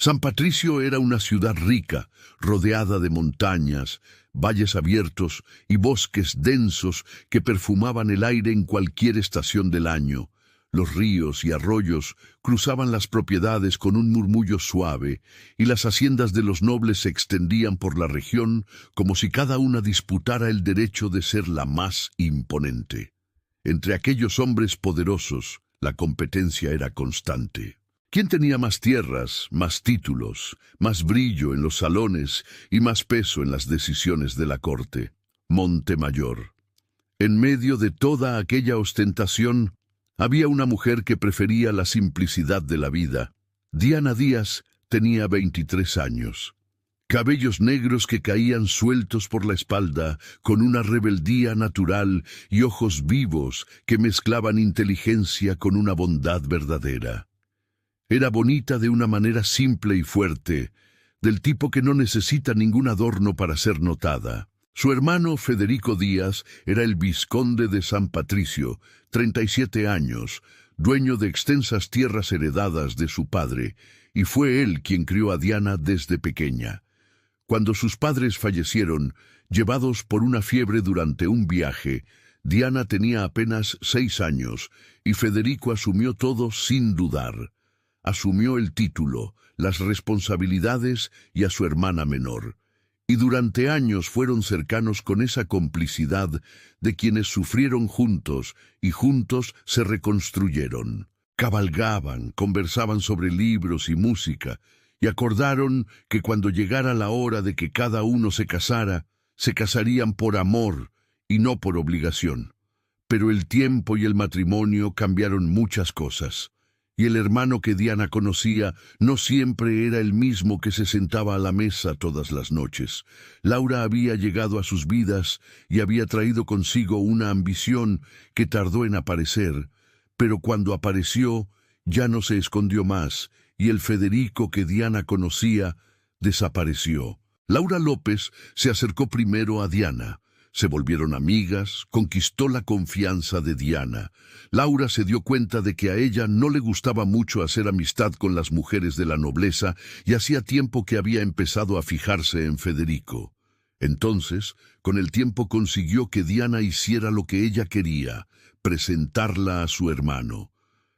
San Patricio era una ciudad rica, rodeada de montañas, valles abiertos y bosques densos que perfumaban el aire en cualquier estación del año. Los ríos y arroyos cruzaban las propiedades con un murmullo suave, y las haciendas de los nobles se extendían por la región como si cada una disputara el derecho de ser la más imponente. Entre aquellos hombres poderosos, la competencia era constante. ¿Quién tenía más tierras, más títulos, más brillo en los salones y más peso en las decisiones de la corte? Montemayor. En medio de toda aquella ostentación, había una mujer que prefería la simplicidad de la vida. Diana Díaz tenía 23 años. Cabellos negros que caían sueltos por la espalda, con una rebeldía natural y ojos vivos que mezclaban inteligencia con una bondad verdadera. Era bonita de una manera simple y fuerte, del tipo que no necesita ningún adorno para ser notada. Su hermano Federico Díaz era el vizconde de San Patricio, 37 años, dueño de extensas tierras heredadas de su padre, y fue él quien crió a Diana desde pequeña. Cuando sus padres fallecieron, llevados por una fiebre durante un viaje, Diana tenía apenas 6 años, y Federico asumió todo sin dudar. Asumió el título, las responsabilidades y a su hermana menor. Y durante años fueron cercanos con esa complicidad de quienes sufrieron juntos y juntos se reconstruyeron. Cabalgaban, conversaban sobre libros y música, y acordaron que cuando llegara la hora de que cada uno se casarían por amor y no por obligación. Pero el tiempo y el matrimonio cambiaron muchas cosas. Y el hermano que Diana conocía no siempre era el mismo que se sentaba a la mesa todas las noches. Laura había llegado a sus vidas y había traído consigo una ambición que tardó en aparecer, pero cuando apareció ya no se escondió más, y el Federico que Diana conocía desapareció. Laura López se acercó primero a Diana. Se volvieron amigas, conquistó la confianza de Diana. Laura se dio cuenta de que a ella no le gustaba mucho hacer amistad con las mujeres de la nobleza y hacía tiempo que había empezado a fijarse en Federico. Entonces, con el tiempo consiguió que Diana hiciera lo que ella quería, presentarla a su hermano.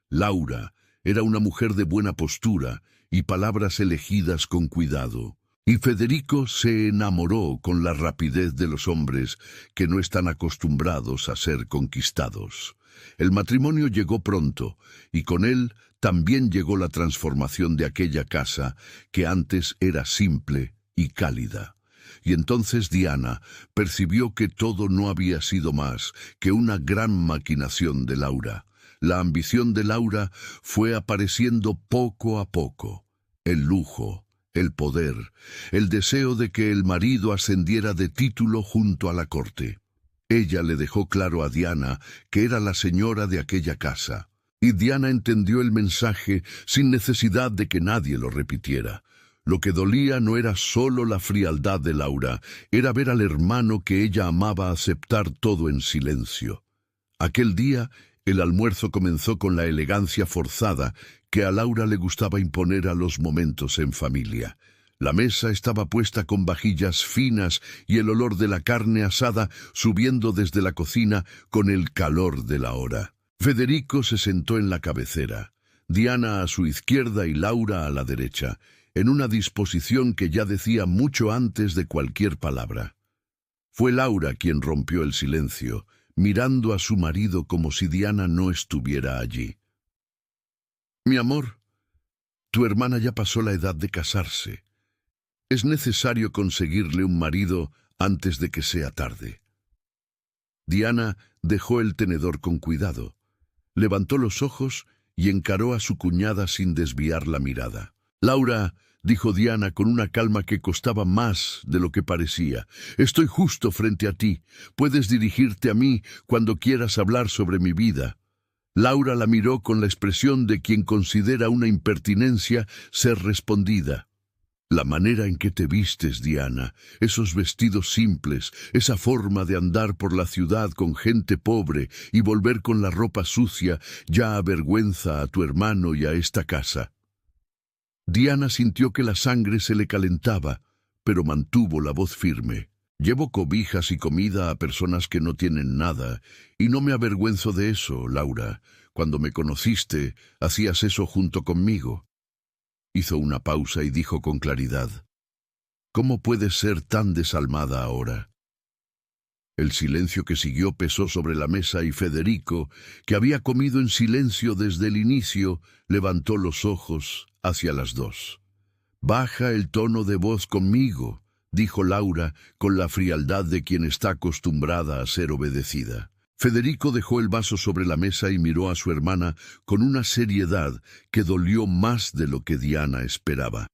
Laura era una mujer de buena postura y palabras elegidas con cuidado. Y Federico se enamoró con la rapidez de los hombres que no están acostumbrados a ser conquistados. El matrimonio llegó pronto, y con él también llegó la transformación de aquella casa que antes era simple y cálida. Y entonces Diana percibió que todo no había sido más que una gran maquinación de Laura. La ambición de Laura fue apareciendo poco a poco. El lujo, el poder, el deseo de que el marido ascendiera de título junto a la corte. Ella le dejó claro a Diana que era la señora de aquella casa, y Diana entendió el mensaje sin necesidad de que nadie lo repitiera. Lo que dolía no era solo la frialdad de Laura, era ver al hermano que ella amaba aceptar todo en silencio. Aquel día, el almuerzo comenzó con la elegancia forzada que a Laura le gustaba imponer a los momentos en familia. La mesa estaba puesta con vajillas finas y el olor de la carne asada subiendo desde la cocina con el calor de la hora. Federico se sentó en la cabecera, Diana a su izquierda y Laura a la derecha, en una disposición que ya decía mucho antes de cualquier palabra. Fue Laura quien rompió el silencio, mirando a su marido como si Diana no estuviera allí. «Mi amor, tu hermana ya pasó la edad de casarse. Es necesario conseguirle un marido antes de que sea tarde». Diana dejó el tenedor con cuidado, levantó los ojos y encaró a su cuñada sin desviar la mirada. «Laura», dijo Diana con una calma que costaba más de lo que parecía, «estoy justo frente a ti. Puedes dirigirte a mí cuando quieras hablar sobre mi vida». Laura la miró con la expresión de quien considera una impertinencia ser respondida. «La manera en que te vistes, Diana, esos vestidos simples, esa forma de andar por la ciudad con gente pobre y volver con la ropa sucia, ya avergüenza a tu hermano y a esta casa». Diana sintió que la sangre se le calentaba, pero mantuvo la voz firme. Llevo cobijas y comida a personas que no tienen nada, y no me avergüenzo de eso, Laura. Cuando me conociste, hacías eso junto conmigo. Hizo una pausa y dijo con claridad: ¿Cómo puedes ser tan desalmada ahora? El silencio que siguió pesó sobre la mesa y Federico, que había comido en silencio desde el inicio, levantó los ojos hacia las dos. «Baja el tono de voz conmigo», dijo Laura con la frialdad de quien está acostumbrada a ser obedecida. Federico dejó el vaso sobre la mesa y miró a su hermana con una seriedad que dolió más de lo que Diana esperaba.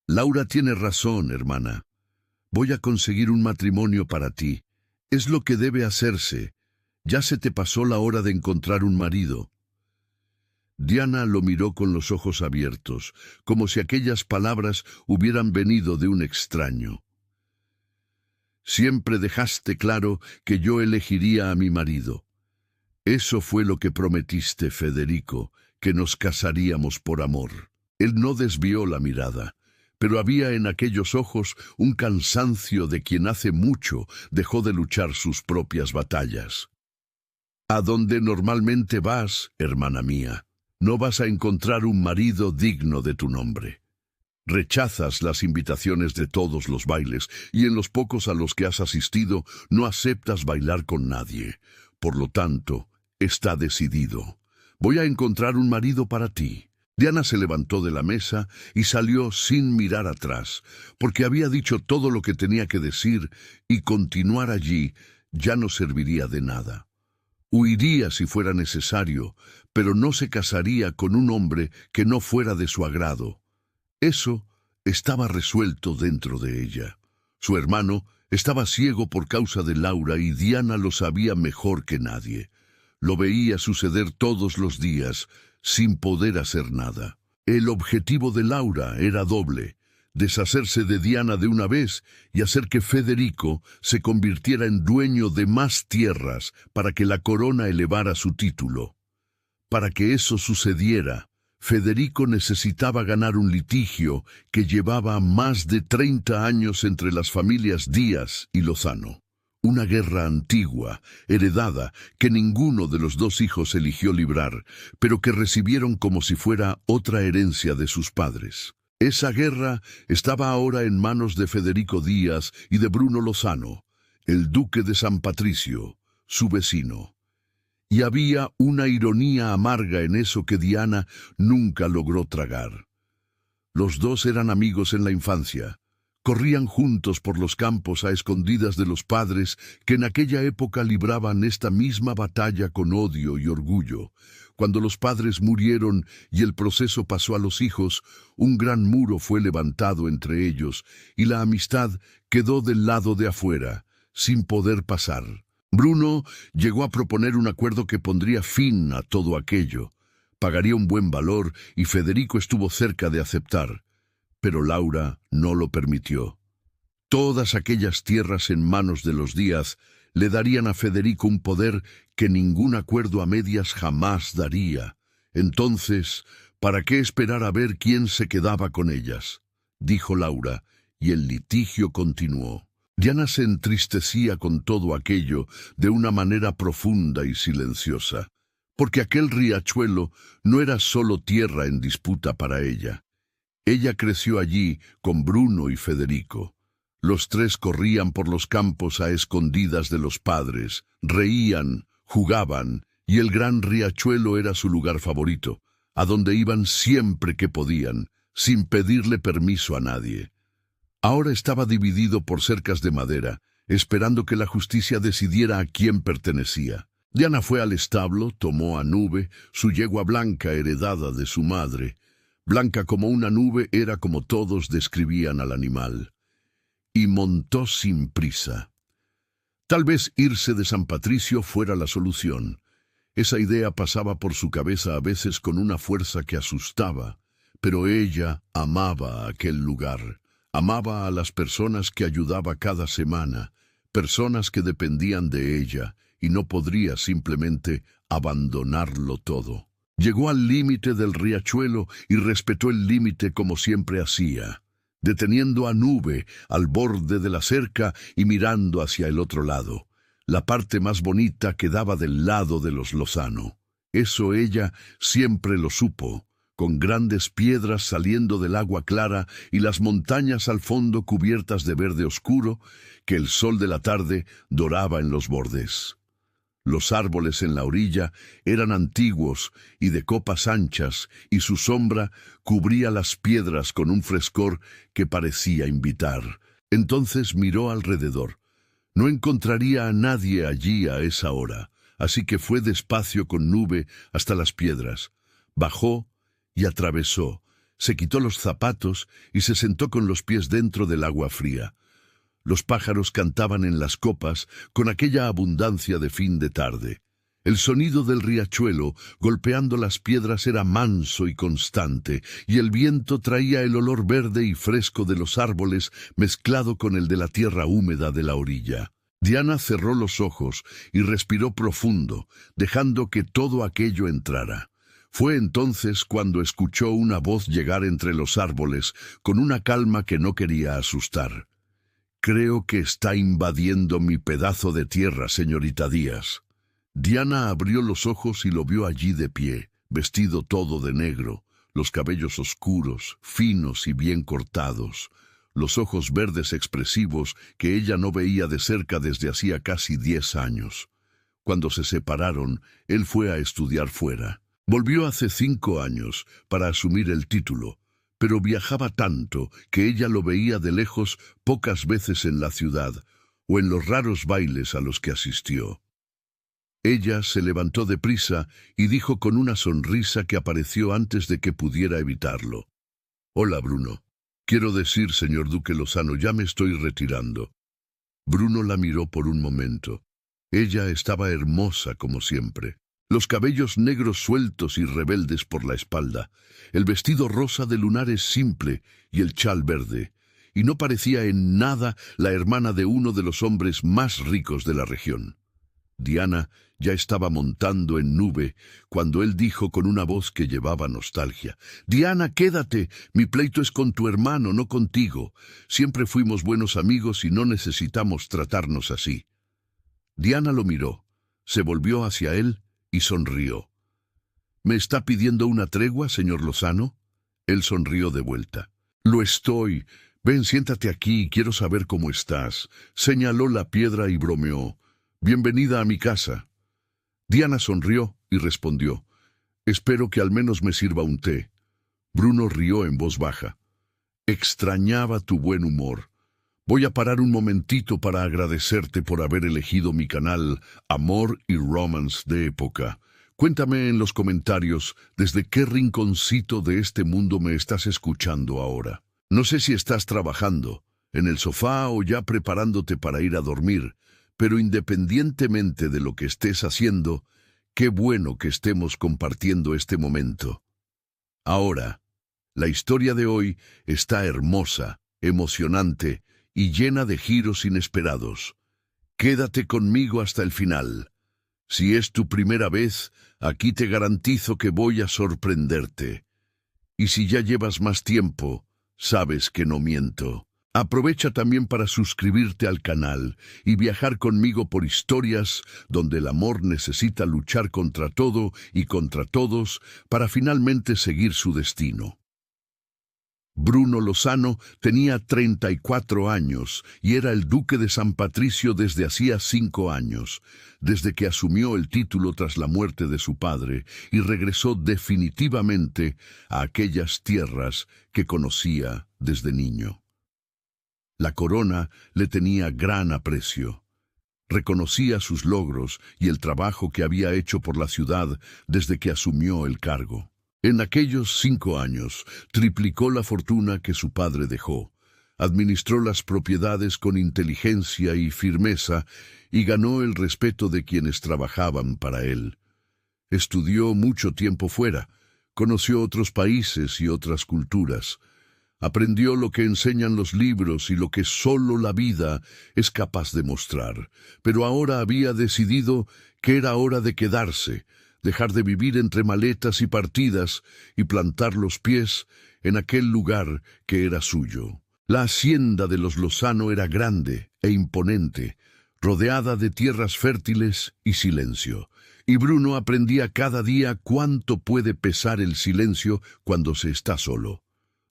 «Laura tiene razón, hermana. Voy a conseguir un matrimonio para ti. Es lo que debe hacerse. Ya se te pasó la hora de encontrar un marido». Diana lo miró con los ojos abiertos, como si aquellas palabras hubieran venido de un extraño. «Siempre dejaste claro que yo elegiría a mi marido. Eso fue lo que prometiste, Federico, que nos casaríamos por amor». Él no desvió la mirada, pero había en aquellos ojos un cansancio de quien hace mucho dejó de luchar sus propias batallas. «¿A dónde normalmente vas, hermana mía? No vas a encontrar un marido digno de tu nombre. Rechazas las invitaciones de todos los bailes y en los pocos a los que has asistido no aceptas bailar con nadie. Por lo tanto, está decidido. Voy a encontrar un marido para ti». Diana se levantó de la mesa y salió sin mirar atrás, porque había dicho todo lo que tenía que decir y continuar allí ya no serviría de nada. Huiría si fuera necesario, pero no se casaría con un hombre que no fuera de su agrado. Eso estaba resuelto dentro de ella. Su hermano estaba ciego por causa de Laura y Diana lo sabía mejor que nadie. Lo veía suceder todos los días, sin poder hacer nada. El objetivo de Laura era doble: deshacerse de Diana de una vez y hacer que Federico se convirtiera en dueño de más tierras para que la corona elevara su título. Para que eso sucediera, Federico necesitaba ganar un litigio que llevaba más de 30 años entre las familias Díaz y Lozano. Una guerra antigua, heredada, que ninguno de los dos hijos eligió librar, pero que recibieron como si fuera otra herencia de sus padres. Esa guerra estaba ahora en manos de Federico Díaz y de Bruno Lozano, el duque de San Patricio, su vecino. Y había una ironía amarga en eso que Diana nunca logró tragar. Los dos eran amigos en la infancia. Corrían juntos por los campos a escondidas de los padres que en aquella época libraban esta misma batalla con odio y orgullo. Cuando los padres murieron y el proceso pasó a los hijos, un gran muro fue levantado entre ellos y la amistad quedó del lado de afuera, sin poder pasar. Bruno llegó a proponer un acuerdo que pondría fin a todo aquello. Pagaría un buen valor y Federico estuvo cerca de aceptar. Pero Laura no lo permitió. Todas aquellas tierras en manos de los Díaz le darían a Federico un poder que ningún acuerdo a medias jamás daría. Entonces, ¿para qué esperar a ver quién se quedaba con ellas?, dijo Laura, y el litigio continuó. Diana se entristecía con todo aquello de una manera profunda y silenciosa, porque aquel riachuelo no era solo tierra en disputa para ella. Ella creció allí con Bruno y Federico. Los tres corrían por los campos a escondidas de los padres, reían, jugaban, y el gran riachuelo era su lugar favorito, a donde iban siempre que podían, sin pedirle permiso a nadie. Ahora estaba dividido por cercas de madera, esperando que la justicia decidiera a quién pertenecía. Diana fue al establo, tomó a Nube, su yegua blanca heredada de su madre. Blanca como una nube era como todos describían al animal. Y montó sin prisa. Tal vez irse de San Patricio fuera la solución. Esa idea pasaba por su cabeza a veces con una fuerza que asustaba, pero ella amaba aquel lugar. Amaba a las personas que ayudaba cada semana, personas que dependían de ella, y no podría simplemente abandonarlo todo. Llegó al límite del riachuelo y respetó el límite como siempre hacía, deteniendo a Nube al borde de la cerca y mirando hacia el otro lado. La parte más bonita quedaba del lado de los Lozano. Eso ella siempre lo supo, con grandes piedras saliendo del agua clara y las montañas al fondo cubiertas de verde oscuro que el sol de la tarde doraba en los bordes. Los árboles en la orilla eran antiguos y de copas anchas, y su sombra cubría las piedras con un frescor que parecía invitar. Entonces miró alrededor. No encontraría a nadie allí a esa hora, así que fue despacio con Nube hasta las piedras. Bajó y atravesó, se quitó los zapatos y se sentó con los pies dentro del agua fría. Los pájaros cantaban en las copas con aquella abundancia de fin de tarde. El sonido del riachuelo golpeando las piedras era manso y constante, y el viento traía el olor verde y fresco de los árboles mezclado con el de la tierra húmeda de la orilla. Diana cerró los ojos y respiró profundo, dejando que todo aquello entrara. Fue entonces cuando escuchó una voz llegar entre los árboles con una calma que no quería asustar. «Creo que está invadiendo mi pedazo de tierra, señorita Díaz». Diana abrió los ojos y lo vio allí de pie, vestido todo de negro, los cabellos oscuros, finos y bien cortados, los ojos verdes expresivos que ella no veía de cerca desde hacía casi 10 años. Cuando se separaron, él fue a estudiar fuera. Volvió hace 5 años para asumir el título, pero viajaba tanto que ella lo veía de lejos pocas veces en la ciudad o en los raros bailes a los que asistió. Ella se levantó deprisa y dijo con una sonrisa que apareció antes de que pudiera evitarlo: «Hola, Bruno. Quiero decir, señor Duque Lozano, ya me estoy retirando». Bruno la miró por un momento. Ella estaba hermosa como siempre. Los cabellos negros sueltos y rebeldes por la espalda, el vestido rosa de lunares simple y el chal verde, y no parecía en nada la hermana de uno de los hombres más ricos de la región. Diana ya estaba montando en Nube cuando él dijo con una voz que llevaba nostalgia: «Diana, quédate, mi pleito es con tu hermano, no contigo. Siempre fuimos buenos amigos y no necesitamos tratarnos así». Diana lo miró, se volvió hacia él y sonrió. «¿Me está pidiendo una tregua, señor Lozano?» Él sonrió de vuelta. «Lo estoy. Ven, siéntate aquí, quiero saber cómo estás». Señaló la piedra y bromeó: «Bienvenida a mi casa». Diana sonrió y respondió: «Espero que al menos me sirva un té». Bruno rió en voz baja. «Extrañaba tu buen humor. Voy a parar un momentito para agradecerte por haber elegido mi canal Amor y Romance de Época. Cuéntame en los comentarios desde qué rinconcito de este mundo me estás escuchando ahora. No sé si estás trabajando, en el sofá o ya preparándote para ir a dormir, pero independientemente de lo que estés haciendo, qué bueno que estemos compartiendo este momento. Ahora, la historia de hoy está hermosa, emocionante y llena de giros inesperados. Quédate conmigo hasta el final. Si es tu primera vez, aquí te garantizo que voy a sorprenderte. Y si ya llevas más tiempo, sabes que no miento. Aprovecha también para suscribirte al canal y viajar conmigo por historias donde el amor necesita luchar contra todo y contra todos para finalmente seguir su destino. Bruno Lozano tenía 34 años y era el duque de San Patricio desde hacía 5 años, desde que asumió el título tras la muerte de su padre y regresó definitivamente a aquellas tierras que conocía desde niño. La corona le tenía gran aprecio. Reconocía sus logros y el trabajo que había hecho por la ciudad desde que asumió el cargo. En aquellos 5 años, triplicó la fortuna que su padre dejó. Administró las propiedades con inteligencia y firmeza y ganó el respeto de quienes trabajaban para él. Estudió mucho tiempo fuera, conoció otros países y otras culturas. Aprendió lo que enseñan los libros y lo que solo la vida es capaz de mostrar. Pero ahora había decidido que era hora de quedarse, dejar de vivir entre maletas y partidas y plantar los pies en aquel lugar que era suyo. La hacienda de los Lozano era grande e imponente, rodeada de tierras fértiles y silencio. Y Bruno aprendía cada día cuánto puede pesar el silencio cuando se está solo.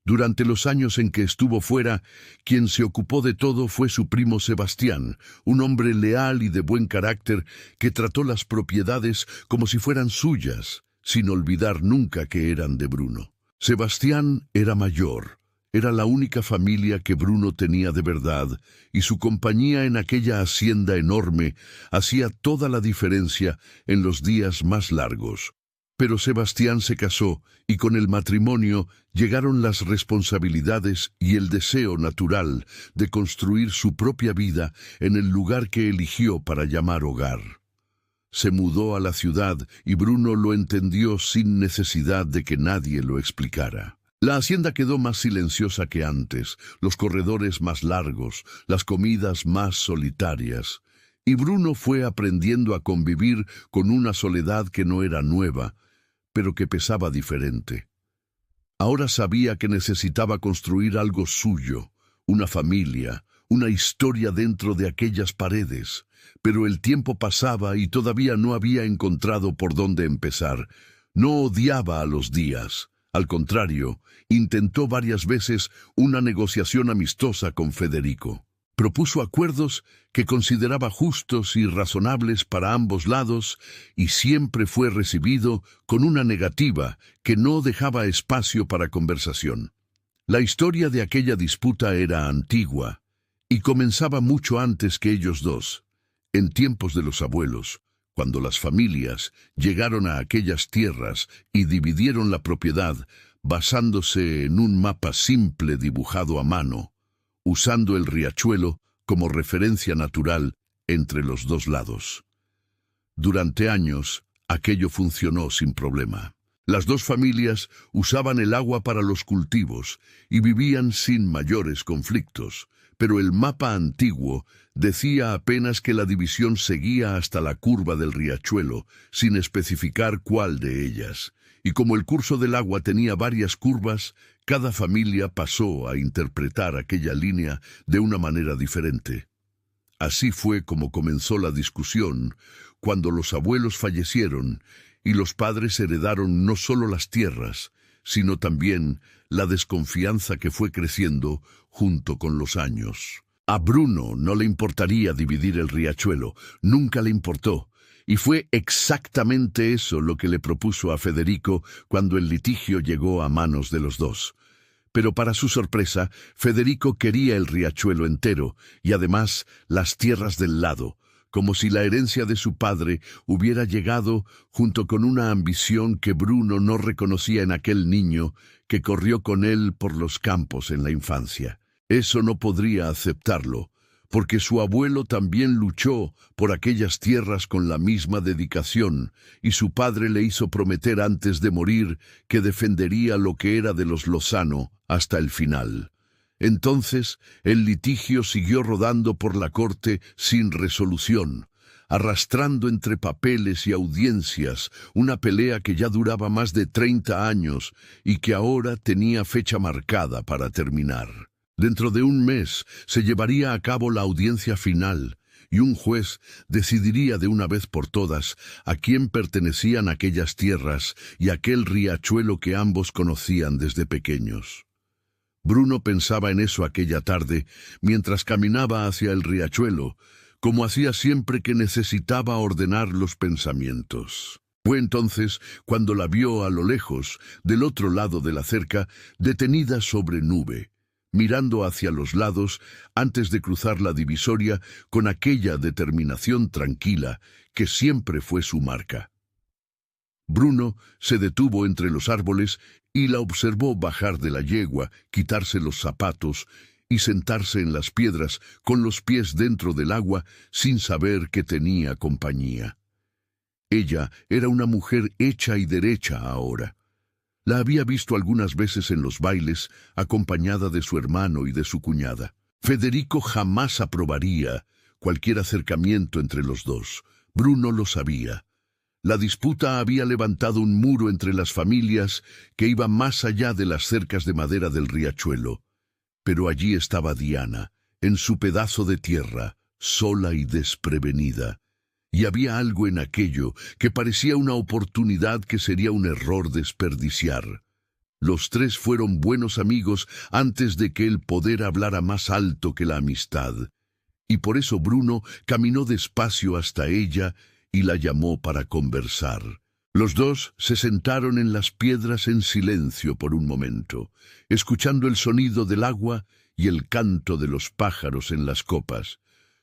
Durante los años en que estuvo fuera, quien se ocupó de todo fue su primo Sebastián, un hombre leal y de buen carácter que trató las propiedades como si fueran suyas, sin olvidar nunca que eran de Bruno. Sebastián era mayor, era la única familia que Bruno tenía de verdad, y su compañía en aquella hacienda enorme hacía toda la diferencia en los días más largos. Pero Sebastián se casó, y con el matrimonio llegaron las responsabilidades y el deseo natural de construir su propia vida en el lugar que eligió para llamar hogar. Se mudó a la ciudad y Bruno lo entendió sin necesidad de que nadie lo explicara. La hacienda quedó más silenciosa que antes, los corredores más largos, las comidas más solitarias, y Bruno fue aprendiendo a convivir con una soledad que no era nueva, pero que pesaba diferente. Ahora sabía que necesitaba construir algo suyo, una familia, una historia dentro de aquellas paredes, pero el tiempo pasaba y todavía no había encontrado por dónde empezar. No odiaba a los días. Al contrario, intentó varias veces una negociación amistosa con Federico. Propuso acuerdos que consideraba justos y razonables para ambos lados y siempre fue recibido con una negativa que no dejaba espacio para conversación. La historia de aquella disputa era antigua y comenzaba mucho antes que ellos dos, en tiempos de los abuelos, cuando las familias llegaron a aquellas tierras y dividieron la propiedad basándose en un mapa simple dibujado a mano, usando el riachuelo como referencia natural entre los dos lados. Durante años, aquello funcionó sin problema. Las dos familias usaban el agua para los cultivos y vivían sin mayores conflictos, pero el mapa antiguo decía apenas que la división seguía hasta la curva del riachuelo, sin especificar cuál de ellas. Y como el curso del agua tenía varias curvas, cada familia pasó a interpretar aquella línea de una manera diferente. Así fue como comenzó la discusión cuando los abuelos fallecieron y los padres heredaron no solo las tierras, sino también la desconfianza que fue creciendo junto con los años. A Bruno no le importaría dividir el riachuelo, nunca le importó. Y fue exactamente eso lo que le propuso a Federico cuando el litigio llegó a manos de los dos. Pero para su sorpresa, Federico quería el riachuelo entero y además las tierras del lado, como si la herencia de su padre hubiera llegado junto con una ambición que Bruno no reconocía en aquel niño que corrió con él por los campos en la infancia. Eso no podría aceptarlo, porque su abuelo también luchó por aquellas tierras con la misma dedicación, y su padre le hizo prometer antes de morir que defendería lo que era de los Lozano hasta el final. Entonces, el litigio siguió rodando por la corte sin resolución, arrastrando entre papeles y audiencias una pelea que ya duraba más de 30 años y que ahora tenía fecha marcada para terminar. Dentro de un mes se llevaría a cabo la audiencia final y un juez decidiría de una vez por todas a quién pertenecían aquellas tierras y aquel riachuelo que ambos conocían desde pequeños. Bruno pensaba en eso aquella tarde mientras caminaba hacia el riachuelo, como hacía siempre que necesitaba ordenar los pensamientos. Fue entonces cuando la vio a lo lejos, del otro lado de la cerca, detenida sobre nube, mirando hacia los lados antes de cruzar la divisoria con aquella determinación tranquila que siempre fue su marca. Bruno se detuvo entre los árboles y la observó bajar de la yegua, quitarse los zapatos y sentarse en las piedras con los pies dentro del agua sin saber que tenía compañía. Ella era una mujer hecha y derecha ahora. La había visto algunas veces en los bailes, acompañada de su hermano y de su cuñada. Federico jamás aprobaría cualquier acercamiento entre los dos. Bruno lo sabía. La disputa había levantado un muro entre las familias que iba más allá de las cercas de madera del riachuelo. Pero allí estaba Diana, en su pedazo de tierra, sola y desprevenida. Y había algo en aquello que parecía una oportunidad que sería un error desperdiciar. Los tres fueron buenos amigos antes de que el poder hablara más alto que la amistad. Y por eso Bruno caminó despacio hasta ella y la llamó para conversar. Los dos se sentaron en las piedras en silencio por un momento, escuchando el sonido del agua y el canto de los pájaros en las copas,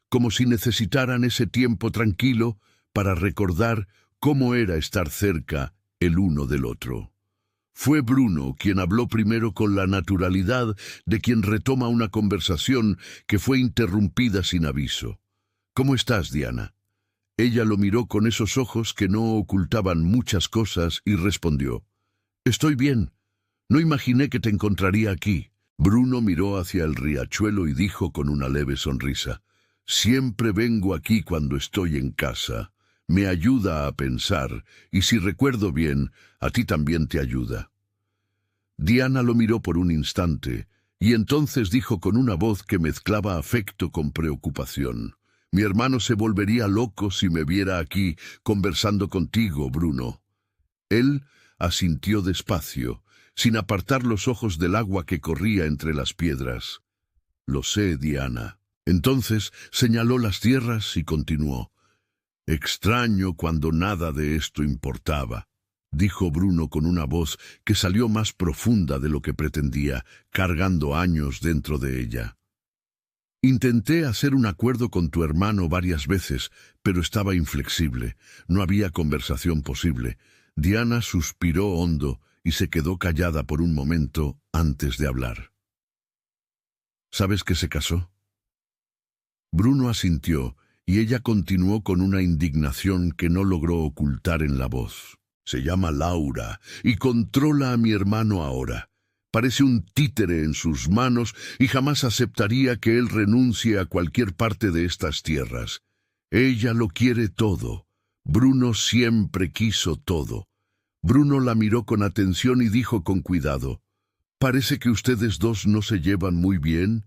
como si necesitaran ese tiempo tranquilo para recordar cómo era estar cerca el uno del otro. Fue Bruno quien habló primero con la naturalidad de quien retoma una conversación que fue interrumpida sin aviso. «¿Cómo estás, Diana?» Ella lo miró con esos ojos que no ocultaban muchas cosas y respondió: «Estoy bien. No imaginé que te encontraría aquí». Bruno miró hacia el riachuelo y dijo con una leve sonrisa: «Siempre vengo aquí cuando estoy en casa. Me ayuda a pensar, y si recuerdo bien, a ti también te ayuda». Diana lo miró por un instante, y entonces dijo con una voz que mezclaba afecto con preocupación: «Mi hermano se volvería loco si me viera aquí conversando contigo, Bruno». Él asintió despacio, sin apartar los ojos del agua que corría entre las piedras. «Lo sé, Diana». Entonces señaló las tierras y continuó: «Extraño cuando nada de esto importaba», dijo Bruno con una voz que salió más profunda de lo que pretendía, cargando años dentro de ella. «Intenté hacer un acuerdo con tu hermano varias veces, pero estaba inflexible. No había conversación posible». Diana suspiró hondo y se quedó callada por un momento antes de hablar. «¿Sabes que se casó?» Bruno asintió, y ella continuó con una indignación que no logró ocultar en la voz. «Se llama Laura, y controla a mi hermano ahora. Parece un títere en sus manos y jamás aceptaría que él renuncie a cualquier parte de estas tierras. Ella lo quiere todo. Bruno siempre quiso todo». Bruno la miró con atención y dijo con cuidado: «Parece que ustedes dos no se llevan muy bien».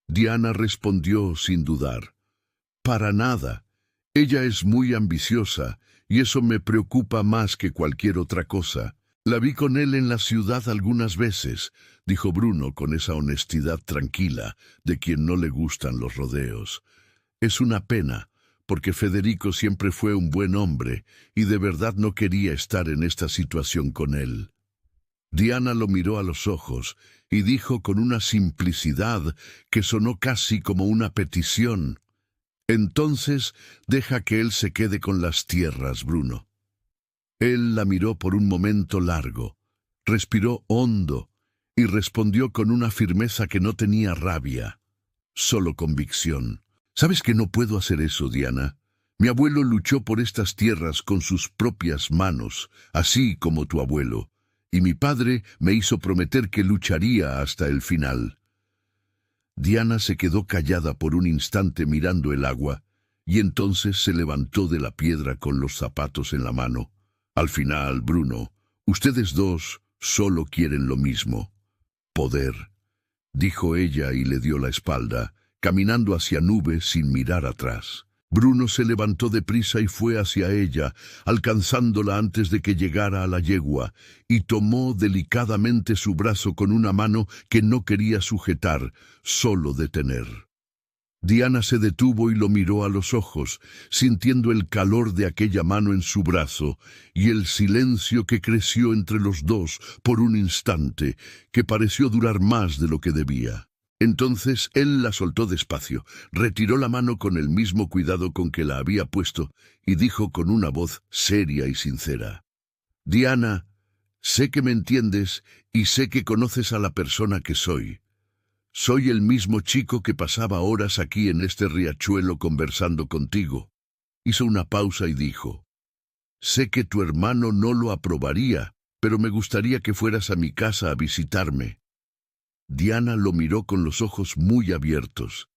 Diana respondió sin dudar: «Para nada. Ella es muy ambiciosa, y eso me preocupa más que cualquier otra cosa. La vi con él en la ciudad algunas veces», dijo Bruno con esa honestidad tranquila de quien no le gustan los rodeos. «Es una pena, porque Federico siempre fue un buen hombre, y de verdad no quería estar en esta situación con él». Diana lo miró a los ojos y dijo con una simplicidad que sonó casi como una petición: «Entonces deja que él se quede con las tierras, Bruno». Él la miró por un momento largo, respiró hondo y respondió con una firmeza que no tenía rabia, solo convicción: «¿Sabes que no puedo hacer eso, Diana? Mi abuelo luchó por estas tierras con sus propias manos, así como tu abuelo, y mi padre me hizo prometer que lucharía hasta el final». Diana se quedó callada por un instante mirando el agua, y entonces se levantó de la piedra con los zapatos en la mano. «Al final, Bruno, ustedes dos solo quieren lo mismo: poder», dijo ella y le dio la espalda, caminando hacia Nube sin mirar atrás. Bruno se levantó deprisa y fue hacia ella, alcanzándola antes de que llegara a la yegua, y tomó delicadamente su brazo con una mano que no quería sujetar, solo detener. Diana se detuvo y lo miró a los ojos, sintiendo el calor de aquella mano en su brazo y el silencio que creció entre los dos por un instante, que pareció durar más de lo que debía. Entonces él la soltó despacio, retiró la mano con el mismo cuidado con que la había puesto y dijo con una voz seria y sincera: «Diana, sé que me entiendes y sé que conoces a la persona que soy. Soy el mismo chico que pasaba horas aquí en este riachuelo conversando contigo». Hizo una pausa y dijo: «Sé que tu hermano no lo aprobaría, pero me gustaría que fueras a mi casa a visitarme». Diana lo miró con los ojos muy abiertos.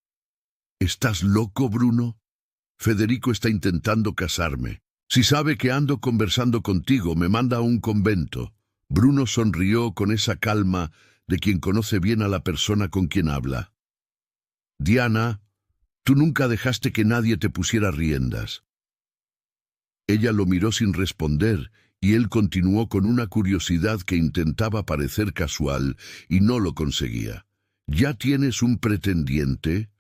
«¿Estás loco, Bruno? Federico está intentando casarme. Si sabe que ando conversando contigo, me manda a un convento. Bruno sonrió con esa calma de quien conoce bien a la persona con quien habla. Diana, tú nunca dejaste que nadie te pusiera riendas. Ella lo miró sin responder, y él continuó con una curiosidad que intentaba parecer casual, y no lo conseguía. ¿Ya tienes un pretendiente?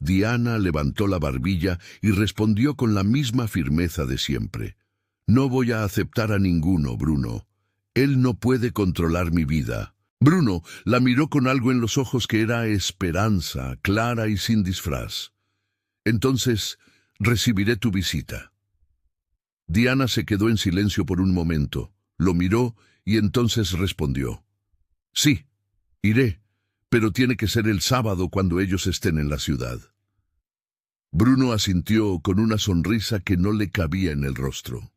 Diana levantó la barbilla y respondió con la misma firmeza de siempre. No voy a aceptar a ninguno, Bruno. Él no puede controlar mi vida. Bruno la miró con algo en los ojos que era esperanza, clara y sin disfraz. Entonces, recibiré tu visita. Diana se quedó en silencio por un momento, lo miró y entonces respondió. Sí, iré, pero tiene que ser el sábado cuando ellos estén en la ciudad. Bruno asintió con una sonrisa que no le cabía en el rostro.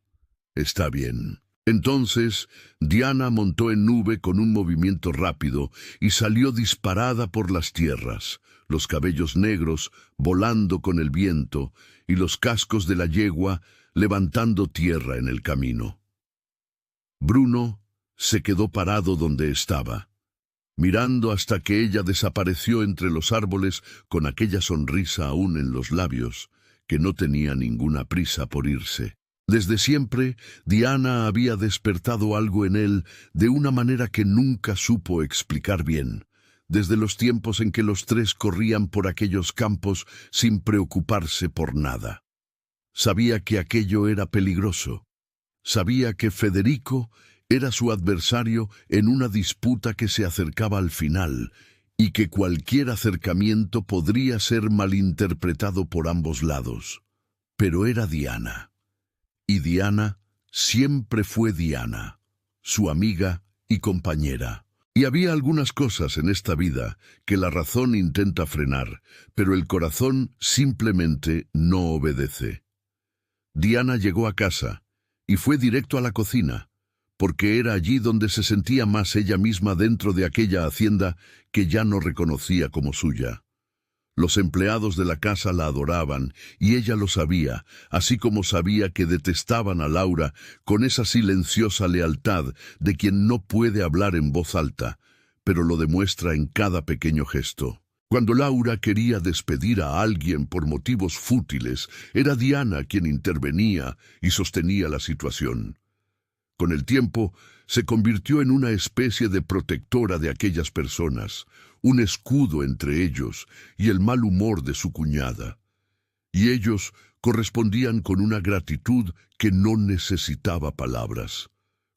Está bien. Entonces, Diana montó en nube con un movimiento rápido y salió disparada por las tierras, los cabellos negros volando con el viento y los cascos de la yegua levantando tierra en el camino. Bruno se quedó parado donde estaba, mirando hasta que ella desapareció entre los árboles con aquella sonrisa aún en los labios, que no tenía ninguna prisa por irse. Desde siempre, Diana había despertado algo en él de una manera que nunca supo explicar bien, desde los tiempos en que los tres corrían por aquellos campos sin preocuparse por nada. Sabía que aquello era peligroso. Sabía que Federico era su adversario en una disputa que se acercaba al final, y que cualquier acercamiento podría ser malinterpretado por ambos lados. Pero era Diana. Y Diana siempre fue Diana, su amiga y compañera. Y había algunas cosas en esta vida que la razón intenta frenar, pero el corazón simplemente no obedece. Diana llegó a casa y fue directo a la cocina, porque era allí donde se sentía más ella misma dentro de aquella hacienda que ya no reconocía como suya. Los empleados de la casa la adoraban, y ella lo sabía, así como sabía que detestaban a Laura con esa silenciosa lealtad de quien no puede hablar en voz alta, pero lo demuestra en cada pequeño gesto. Cuando Laura quería despedir a alguien por motivos fútiles, era Diana quien intervenía y sostenía la situación. Con el tiempo, se convirtió en una especie de protectora de aquellas personas, un escudo entre ellos y el mal humor de su cuñada. Y ellos correspondían con una gratitud que no necesitaba palabras.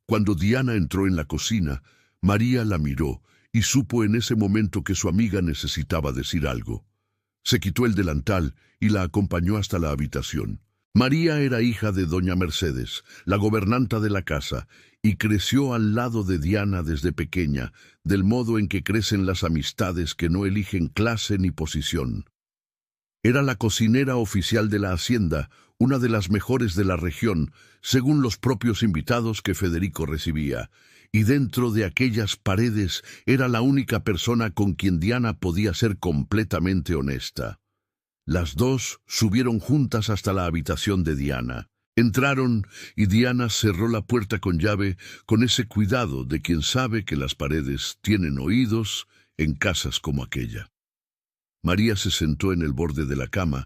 Cuando Diana entró en la cocina, María la miró y supo en ese momento que su amiga necesitaba decir algo. Se quitó el delantal y la acompañó hasta la habitación. María era hija de doña Mercedes, la gobernanta de la casa, y creció al lado de Diana desde pequeña, del modo en que crecen las amistades que no eligen clase ni posición. Era la cocinera oficial de la hacienda, una de las mejores de la región, según los propios invitados que Federico recibía, y dentro de aquellas paredes era la única persona con quien Diana podía ser completamente honesta. Las dos subieron juntas hasta la habitación de Diana. Entraron y Diana cerró la puerta con llave con ese cuidado de quien sabe que las paredes tienen oídos en casas como aquella. María se sentó en el borde de la cama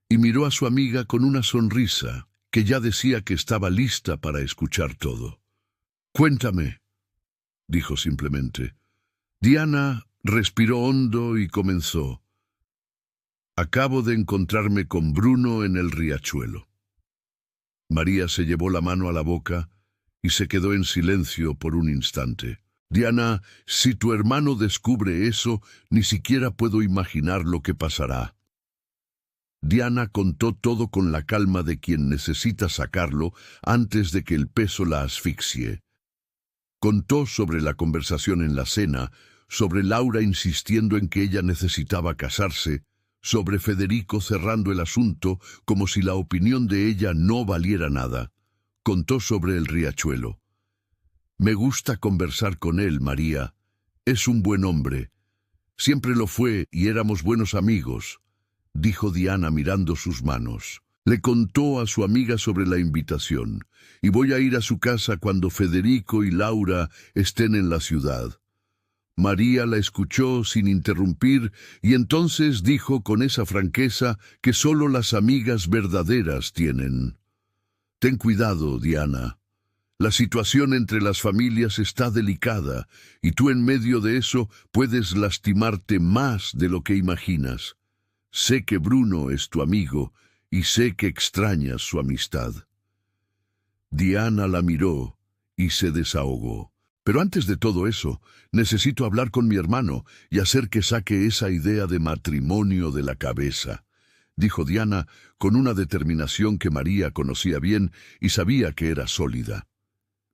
y miró a su amiga con una sonrisa que ya decía que estaba lista para escuchar todo. «Cuéntame», dijo simplemente. Diana respiró hondo y comenzó. «Acabo de encontrarme con Bruno en el riachuelo». María se llevó la mano a la boca y se quedó en silencio por un instante. «Diana, si tu hermano descubre eso, ni siquiera puedo imaginar lo que pasará». Diana contó todo con la calma de quien necesita sacarlo antes de que el peso la asfixie. Contó sobre la conversación en la cena, sobre Laura insistiendo en que ella necesitaba casarse, sobre Federico cerrando el asunto como si la opinión de ella no valiera nada. Contó sobre el riachuelo. «Me gusta conversar con él, María. Es un buen hombre. Siempre lo fue y éramos buenos amigos», dijo Diana mirando sus manos. Le contó a su amiga sobre la invitación, y voy a ir a su casa cuando Federico y Laura estén en la ciudad. María la escuchó sin interrumpir y entonces dijo con esa franqueza que solo las amigas verdaderas tienen. Ten cuidado, Diana. La situación entre las familias está delicada y tú en medio de eso puedes lastimarte más de lo que imaginas. Sé que Bruno es tu amigo y sé que extrañas su amistad. Diana la miró y se desahogó. Pero antes de todo eso, necesito hablar con mi hermano y hacer que saque esa idea de matrimonio de la cabeza, dijo Diana con una determinación que María conocía bien y sabía que era sólida.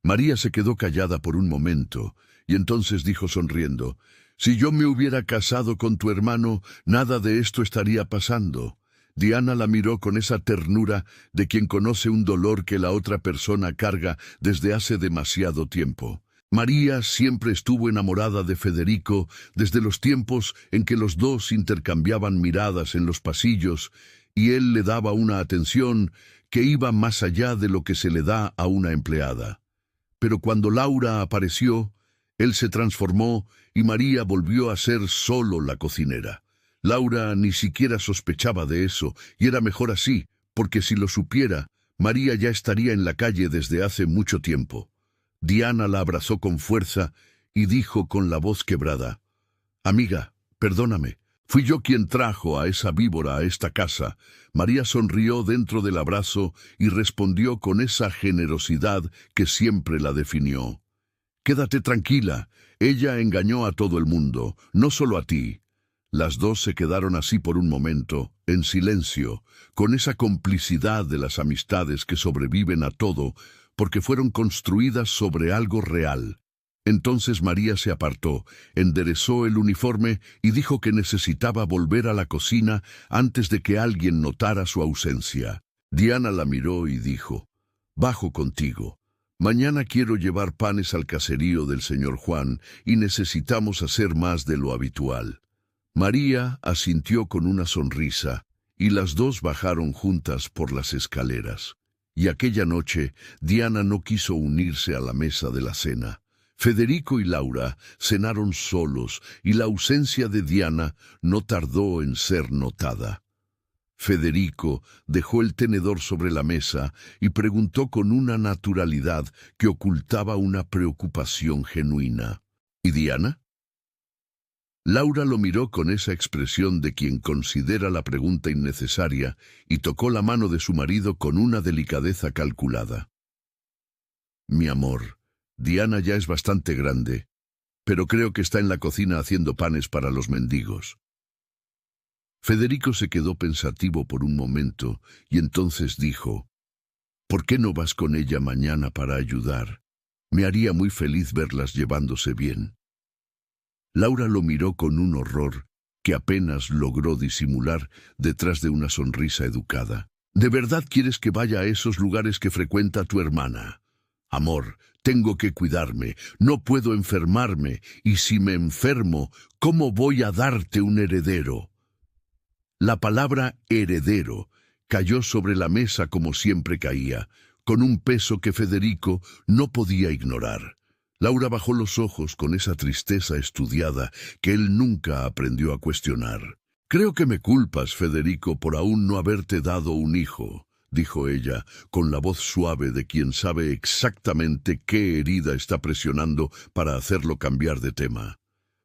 María se quedó callada por un momento y entonces dijo sonriendo, «Si yo me hubiera casado con tu hermano, nada de esto estaría pasando». Diana la miró con esa ternura de quien conoce un dolor que la otra persona carga desde hace demasiado tiempo. María siempre estuvo enamorada de Federico desde los tiempos en que los dos intercambiaban miradas en los pasillos y él le daba una atención que iba más allá de lo que se le da a una empleada. Pero cuando Laura apareció, él se transformó y María volvió a ser solo la cocinera. Laura ni siquiera sospechaba de eso, y era mejor así, porque si lo supiera, María ya estaría en la calle desde hace mucho tiempo. Diana la abrazó con fuerza y dijo con la voz quebrada, «Amiga, perdóname, fui yo quien trajo a esa víbora a esta casa». María sonrió dentro del abrazo y respondió con esa generosidad que siempre la definió. «Quédate tranquila, ella engañó a todo el mundo, no solo a ti». Las dos se quedaron así por un momento, en silencio, con esa complicidad de las amistades que sobreviven a todo, porque fueron construidas sobre algo real. Entonces María se apartó, enderezó el uniforme y dijo que necesitaba volver a la cocina antes de que alguien notara su ausencia. Diana la miró y dijo, «Bajo contigo. Mañana quiero llevar panes al caserío del señor Juan y necesitamos hacer más de lo habitual». María asintió con una sonrisa, y las dos bajaron juntas por las escaleras. Y aquella noche, Diana no quiso unirse a la mesa de la cena. Federico y Laura cenaron solos, y la ausencia de Diana no tardó en ser notada. Federico dejó el tenedor sobre la mesa y preguntó con una naturalidad que ocultaba una preocupación genuina, ¿y Diana? Laura lo miró con esa expresión de quien considera la pregunta innecesaria y tocó la mano de su marido con una delicadeza calculada. «Mi amor, Diana ya es bastante grande, pero creo que está en la cocina haciendo panes para los mendigos». Federico se quedó pensativo por un momento y entonces dijo, «¿Por qué no vas con ella mañana para ayudar? Me haría muy feliz verlas llevándose bien». Laura lo miró con un horror que apenas logró disimular detrás de una sonrisa educada. «¿De verdad quieres que vaya a esos lugares que frecuenta tu hermana? Amor, tengo que cuidarme, no puedo enfermarme, y si me enfermo, ¿cómo voy a darte un heredero?» La palabra heredero cayó sobre la mesa como siempre caía, con un peso que Federico no podía ignorar. Laura bajó los ojos con esa tristeza estudiada que él nunca aprendió a cuestionar. «Creo que me culpas, Federico, por aún no haberte dado un hijo», dijo ella, con la voz suave de quien sabe exactamente qué herida está presionando para hacerlo cambiar de tema.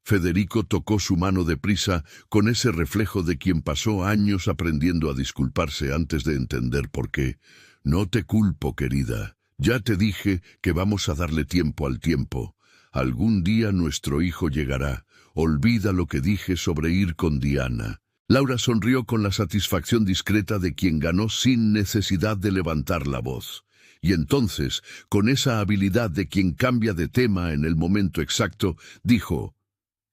Federico tocó su mano deprisa con ese reflejo de quien pasó años aprendiendo a disculparse antes de entender por qué. «No te culpo, querida. Ya te dije que vamos a darle tiempo al tiempo. Algún día nuestro hijo llegará. Olvida lo que dije sobre ir con Diana». Laura sonrió con la satisfacción discreta de quien ganó sin necesidad de levantar la voz. Y entonces, con esa habilidad de quien cambia de tema en el momento exacto, dijo,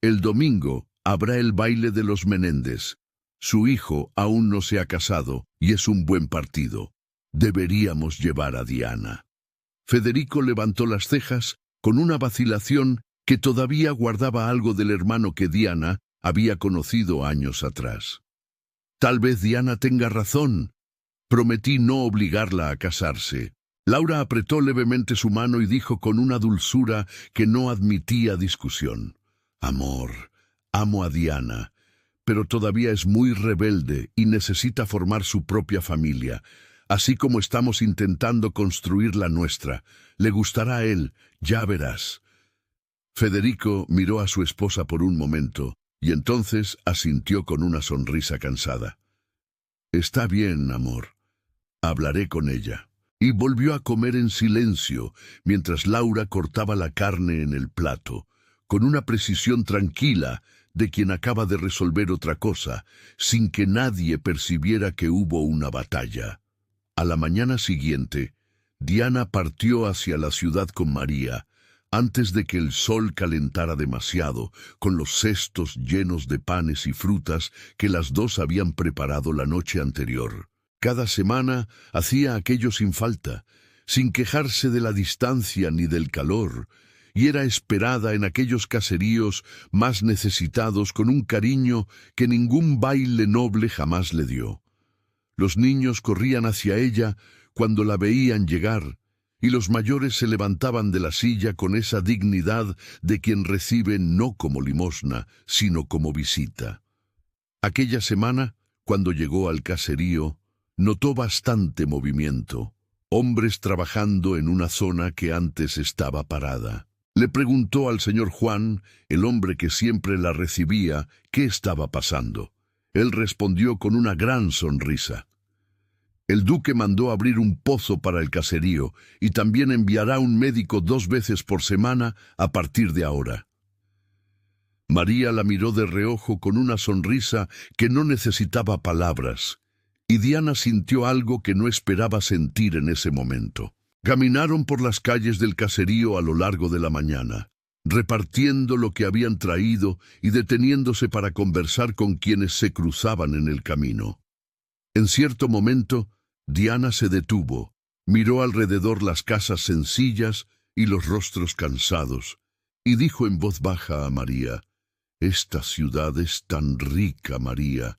«El domingo habrá el baile de los Menéndez. Su hijo aún no se ha casado y es un buen partido. Deberíamos llevar a Diana». Federico levantó las cejas con una vacilación que todavía guardaba algo del hermano que Diana había conocido años atrás. «Tal vez Diana tenga razón, Prometí no obligarla a casarse. Laura apretó levemente su mano y dijo con una dulzura que no admitía discusión: Amor, amo a Diana, pero todavía es muy rebelde y necesita formar su propia familia, así como estamos intentando construir la nuestra. Le gustará a él, ya verás. Federico miró a su esposa por un momento y entonces asintió con una sonrisa cansada. Está bien, amor. Hablaré con ella. Y volvió a comer en silencio, mientras Laura cortaba la carne en el plato, con una precisión tranquila de quien acaba de resolver otra cosa, sin que nadie percibiera que hubo una batalla. A la mañana siguiente, Diana partió hacia la ciudad con María, antes de que el sol calentara demasiado, con los cestos llenos de panes y frutas que las dos habían preparado la noche anterior. Cada semana hacía aquello sin falta, sin quejarse de la distancia ni del calor, y era esperada en aquellos caseríos más necesitados con un cariño que ningún baile noble jamás le dio. Los niños corrían hacia ella cuando la veían llegar, y los mayores se levantaban de la silla con esa dignidad de quien recibe no como limosna, sino como visita. Aquella semana, cuando llegó al caserío, notó bastante movimiento, hombres trabajando en una zona que antes estaba parada. Le preguntó al señor Juan, el hombre que siempre la recibía, qué estaba pasando. Él respondió con una gran sonrisa. El duque mandó abrir un pozo para el caserío y también enviará un médico 2 veces por semana a partir de ahora. María la miró de reojo con una sonrisa que no necesitaba palabras, y Diana sintió algo que no esperaba sentir en ese momento. Caminaron por las calles del caserío a lo largo de la mañana, repartiendo lo que habían traído y deteniéndose para conversar con quienes se cruzaban en el camino. En cierto momento, Diana se detuvo, miró alrededor las casas sencillas y los rostros cansados, y dijo en voz baja a María: «Esta ciudad es tan rica, María.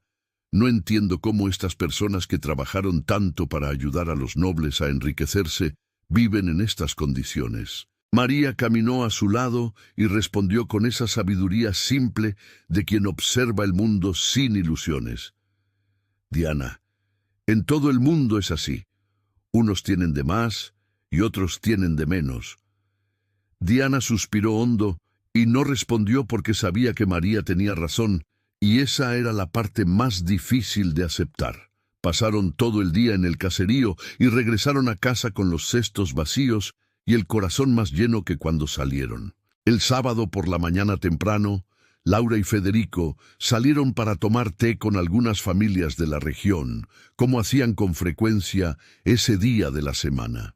No entiendo cómo estas personas que trabajaron tanto para ayudar a los nobles a enriquecerse viven en estas condiciones». María caminó a su lado y respondió con esa sabiduría simple de quien observa el mundo sin ilusiones: «Diana, en todo el mundo es así. Unos tienen de más y otros tienen de menos». Diana suspiró hondo y no respondió porque sabía que María tenía razón, y esa era la parte más difícil de aceptar. Pasaron todo el día en el caserío y regresaron a casa con los cestos vacíos y el corazón más lleno que cuando salieron. El sábado por la mañana temprano, Laura y Federico salieron para tomar té con algunas familias de la región, como hacían con frecuencia ese día de la semana.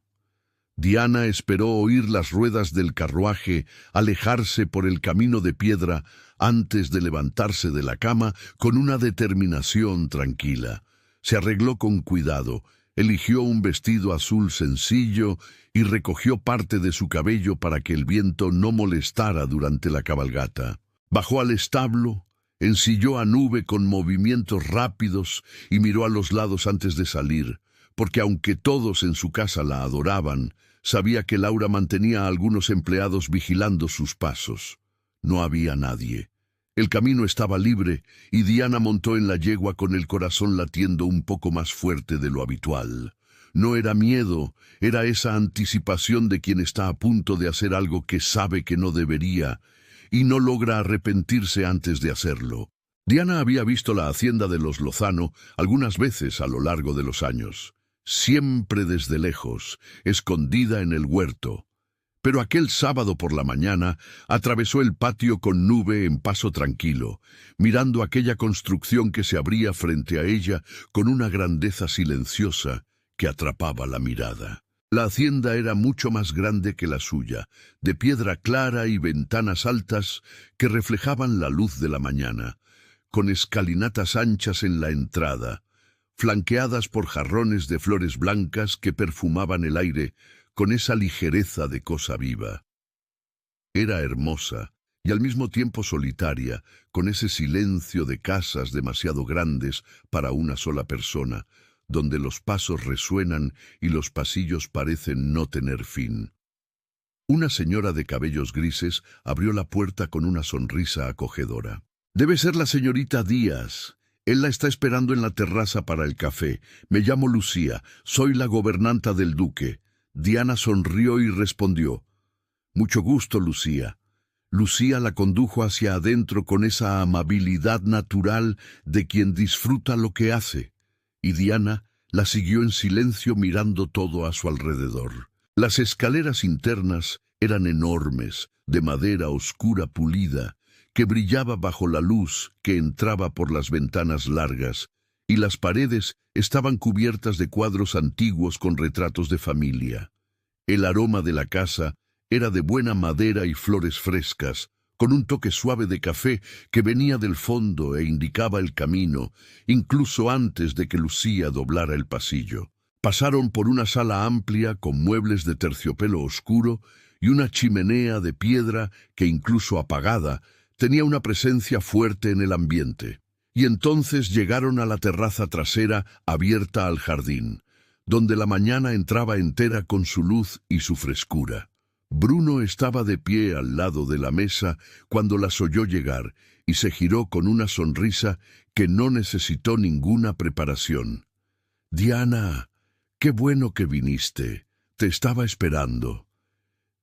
Diana esperó oír las ruedas del carruaje alejarse por el camino de piedra antes de levantarse de la cama con una determinación tranquila. Se arregló con cuidado, eligió un vestido azul sencillo y recogió parte de su cabello para que el viento no molestara durante la cabalgata. Bajó al establo, ensilló a Nube con movimientos rápidos y miró a los lados antes de salir, porque aunque todos en su casa la adoraban, sabía que Laura mantenía a algunos empleados vigilando sus pasos. No había nadie. El camino estaba libre y Diana montó en la yegua con el corazón latiendo un poco más fuerte de lo habitual. No era miedo, era esa anticipación de quien está a punto de hacer algo que sabe que no debería y no logra arrepentirse antes de hacerlo. Diana había visto la hacienda de los Lozano algunas veces a lo largo de los años, siempre desde lejos, escondida en el huerto. Pero aquel sábado por la mañana atravesó el patio con Nube en paso tranquilo, mirando aquella construcción que se abría frente a ella con una grandeza silenciosa que atrapaba la mirada. La hacienda era mucho más grande que la suya, de piedra clara y ventanas altas que reflejaban la luz de la mañana, con escalinatas anchas en la entrada, flanqueadas por jarrones de flores blancas que perfumaban el aire con esa ligereza de cosa viva. Era hermosa y al mismo tiempo solitaria, con ese silencio de casas demasiado grandes para una sola persona, donde los pasos resuenan y los pasillos parecen no tener fin. Una señora de cabellos grises abrió la puerta con una sonrisa acogedora. «Debe ser la señorita Díaz. Él la está esperando en la terraza para el café. Me llamo Lucía. Soy la gobernanta del duque». Diana sonrió y respondió: «Mucho gusto, Lucía». Lucía la condujo hacia adentro con esa amabilidad natural de quien disfruta lo que hace, y Diana la siguió en silencio mirando todo a su alrededor. Las escaleras internas eran enormes, de madera oscura pulida, que brillaba bajo la luz que entraba por las ventanas largas, y las paredes estaban cubiertas de cuadros antiguos con retratos de familia. El aroma de la casa era de buena madera y flores frescas, con un toque suave de café que venía del fondo e indicaba el camino, incluso antes de que Lucía doblara el pasillo. Pasaron por una sala amplia con muebles de terciopelo oscuro y una chimenea de piedra que, incluso apagada, tenía una presencia fuerte en el ambiente. Y entonces llegaron a la terraza trasera abierta al jardín, donde la mañana entraba entera con su luz y su frescura. Bruno estaba de pie al lado de la mesa cuando las oyó llegar y se giró con una sonrisa que no necesitó ninguna preparación. «Diana, qué bueno que viniste. Te estaba esperando».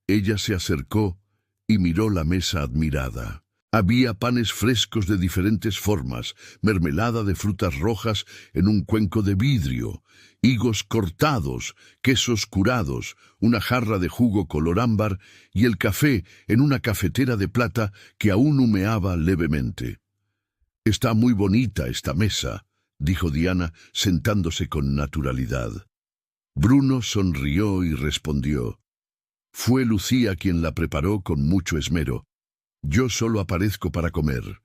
Ella se acercó y miró la mesa admirada. Había panes frescos de diferentes formas, mermelada de frutas rojas en un cuenco de vidrio, higos cortados, quesos curados, una jarra de jugo color ámbar y el café en una cafetera de plata que aún humeaba levemente. «Está muy bonita esta mesa», dijo Diana, sentándose con naturalidad. Bruno sonrió y respondió: «Fue Lucía quien la preparó con mucho esmero. Yo solo aparezco para comer».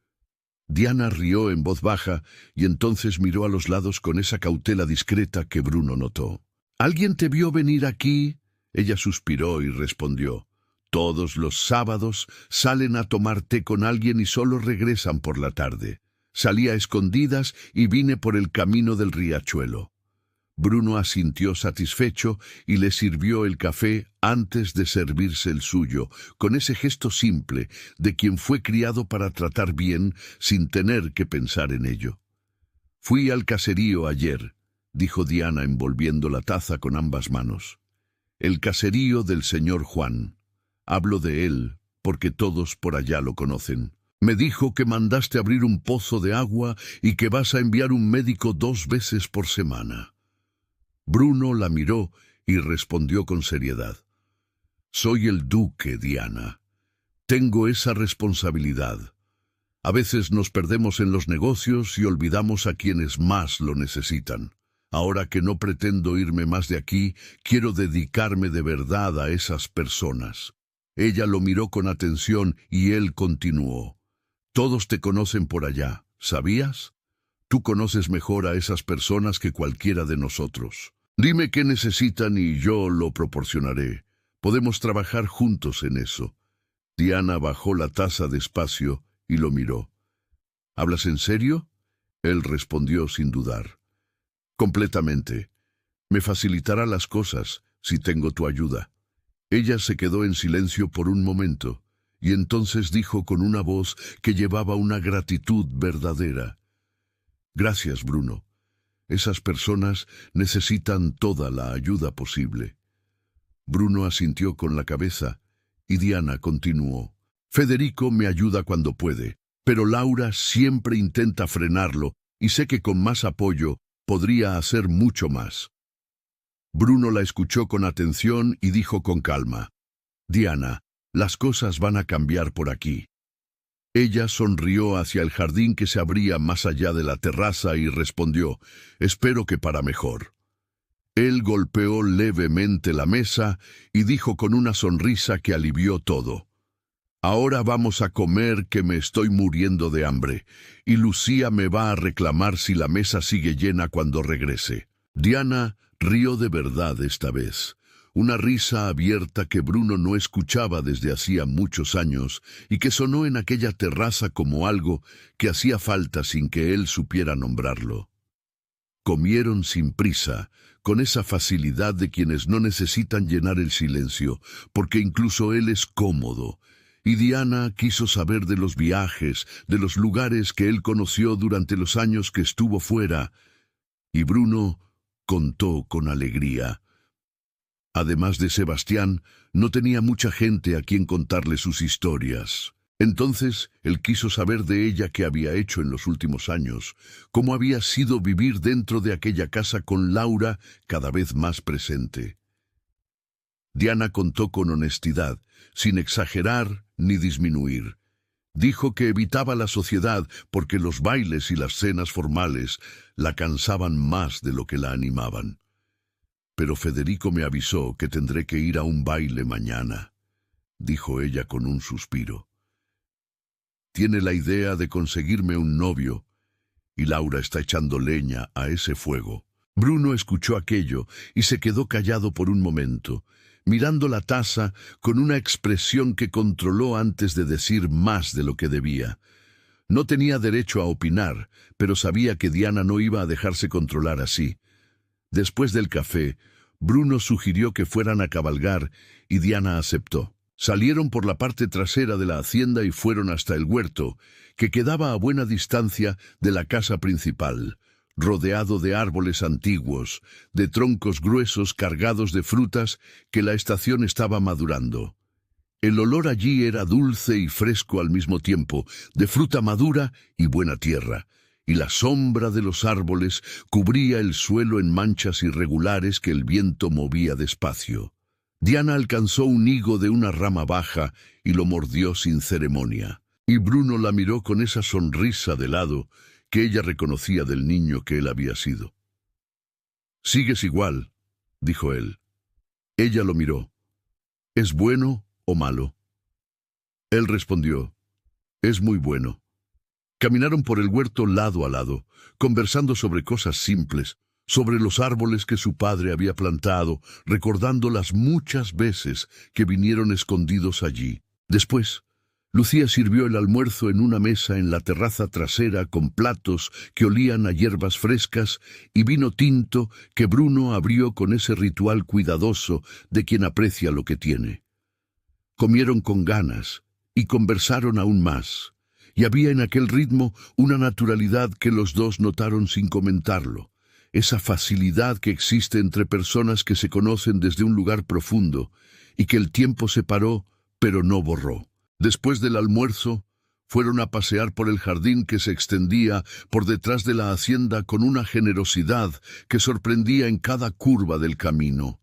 Diana rió en voz baja y entonces miró a los lados con esa cautela discreta que Bruno notó. «¿Alguien te vio venir aquí?». Ella suspiró y respondió: «Todos los sábados salen a tomar té con alguien y solo regresan por la tarde. Salí a escondidas y vine por el camino del riachuelo». Bruno asintió satisfecho y le sirvió el café antes de servirse el suyo, con ese gesto simple de quien fue criado para tratar bien sin tener que pensar en ello. «Fui al caserío ayer», dijo Diana envolviendo la taza con ambas manos. «El caserío del señor Juan. Hablo de él porque todos por allá lo conocen. Me dijo que mandaste abrir un pozo de agua y que vas a enviar un médico 2 veces por semana». Bruno la miró y respondió con seriedad: «Soy el duque, Diana. Tengo esa responsabilidad. A veces nos perdemos en los negocios y olvidamos a quienes más lo necesitan. Ahora que no pretendo irme más de aquí, quiero dedicarme de verdad a esas personas». Ella lo miró con atención y él continuó: «Todos te conocen por allá, ¿sabías? Tú conoces mejor a esas personas que cualquiera de nosotros. Dime qué necesitan y yo lo proporcionaré. Podemos trabajar juntos en eso». Diana bajó la taza despacio y lo miró. «¿Hablas en serio?». Él respondió sin dudar: «Completamente. Me facilitará las cosas si tengo tu ayuda». Ella se quedó en silencio por un momento y entonces dijo con una voz que llevaba una gratitud verdadera: «Gracias, Bruno. Esas personas necesitan toda la ayuda posible». Bruno asintió con la cabeza y Diana continuó: «Federico me ayuda cuando puede, pero Laura siempre intenta frenarlo y sé que con más apoyo podría hacer mucho más». Bruno la escuchó con atención y dijo con calma: «Diana, las cosas van a cambiar por aquí». Ella sonrió hacia el jardín que se abría más allá de la terraza y respondió: «Espero que para mejor». Él golpeó levemente la mesa y dijo con una sonrisa que alivió todo: «Ahora vamos a comer, que me estoy muriendo de hambre, y Lucía me va a reclamar si la mesa sigue llena cuando regrese». Diana rió de verdad esta vez. Una risa abierta que Bruno no escuchaba desde hacía muchos años y que sonó en aquella terraza como algo que hacía falta sin que él supiera nombrarlo. Comieron sin prisa, con esa facilidad de quienes no necesitan llenar el silencio, porque incluso él es cómodo. Y Diana quiso saber de los viajes, de los lugares que él conoció durante los años que estuvo fuera. Y Bruno contó con alegría. Además de Sebastián, no tenía mucha gente a quien contarle sus historias. Entonces, él quiso saber de ella qué había hecho en los últimos años, cómo había sido vivir dentro de aquella casa con Laura cada vez más presente. Diana contó con honestidad, sin exagerar ni disminuir. Dijo que evitaba la sociedad porque los bailes y las cenas formales la cansaban más de lo que la animaban. Pero Federico me avisó que tendré que ir a un baile mañana, dijo ella con un suspiro. Tiene la idea de conseguirme un novio, y Laura está echando leña a ese fuego. Bruno escuchó aquello y se quedó callado por un momento, mirando la taza con una expresión que controló antes de decir más de lo que debía. No tenía derecho a opinar, pero sabía que Diana no iba a dejarse controlar así. Después del café, Bruno sugirió que fueran a cabalgar y Diana aceptó. Salieron por la parte trasera de la hacienda y fueron hasta el huerto, que quedaba a buena distancia de la casa principal, rodeado de árboles antiguos, de troncos gruesos cargados de frutas que la estación estaba madurando. El olor allí era dulce y fresco al mismo tiempo, de fruta madura y buena tierra, y la sombra de los árboles cubría el suelo en manchas irregulares que el viento movía despacio. Diana alcanzó un higo de una rama baja y lo mordió sin ceremonia, y Bruno la miró con esa sonrisa de lado que ella reconocía del niño que él había sido. «Sigues igual», dijo él. Ella lo miró. «¿Es bueno o malo?» Él respondió, «Es muy bueno». Caminaron por el huerto lado a lado, conversando sobre cosas simples, sobre los árboles que su padre había plantado, recordando las muchas veces que vinieron escondidos allí. Después, Lucía sirvió el almuerzo en una mesa en la terraza trasera con platos que olían a hierbas frescas y vino tinto que Bruno abrió con ese ritual cuidadoso de quien aprecia lo que tiene. Comieron con ganas y conversaron aún más, y había en aquel ritmo una naturalidad que los dos notaron sin comentarlo. Esa facilidad que existe entre personas que se conocen desde un lugar profundo y que el tiempo separó, pero no borró. Después del almuerzo, fueron a pasear por el jardín que se extendía por detrás de la hacienda con una generosidad que sorprendía en cada curva del camino.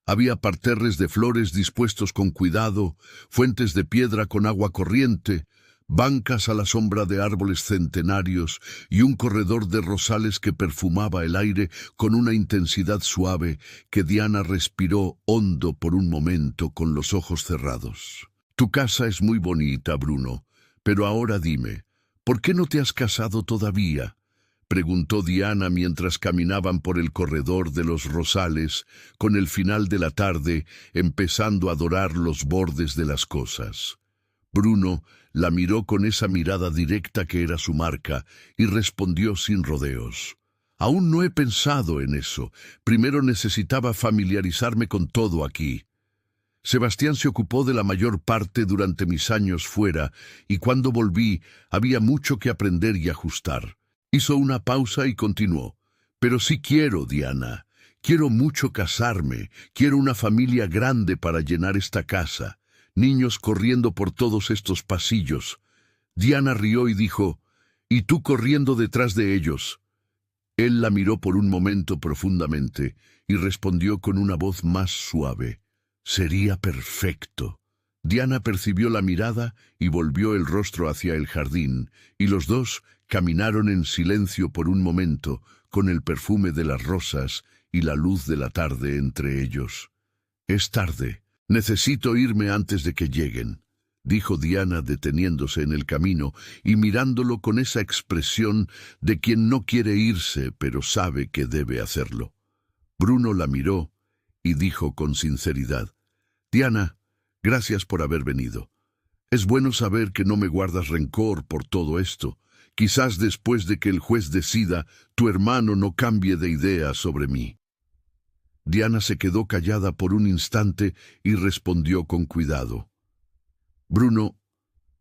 Había parterres de flores dispuestos con cuidado, fuentes de piedra con agua corriente, bancas a la sombra de árboles centenarios y un corredor de rosales que perfumaba el aire con una intensidad suave que Diana respiró hondo por un momento con los ojos cerrados. «Tu casa es muy bonita, Bruno, pero ahora dime, ¿por qué no te has casado todavía?», preguntó Diana mientras caminaban por el corredor de los rosales, con el final de la tarde empezando a dorar los bordes de las cosas. Bruno la miró con esa mirada directa que era su marca y respondió sin rodeos. «Aún no he pensado en eso. Primero necesitaba familiarizarme con todo aquí. Sebastián se ocupó de la mayor parte durante mis años fuera y cuando volví había mucho que aprender y ajustar». Hizo una pausa y continuó. «Pero sí quiero, Diana. Quiero mucho casarme. Quiero una familia grande para llenar esta casa. Niños corriendo por todos estos pasillos». Diana rió y dijo, «¿Y tú corriendo detrás de ellos?». Él la miró por un momento profundamente y respondió con una voz más suave, «Sería perfecto». Diana percibió la mirada y volvió el rostro hacia el jardín, y los dos caminaron en silencio por un momento, con el perfume de las rosas y la luz de la tarde entre ellos. «Es tarde. Necesito irme antes de que lleguen», dijo Diana deteniéndose en el camino y mirándolo con esa expresión de quien no quiere irse pero sabe que debe hacerlo. Bruno la miró y dijo con sinceridad, «Diana, gracias por haber venido. Es bueno saber que no me guardas rencor por todo esto, Quizás después de que el juez decida, tu hermano no cambie de idea sobre mí. Diana se quedó callada por un instante y respondió con cuidado. Bruno,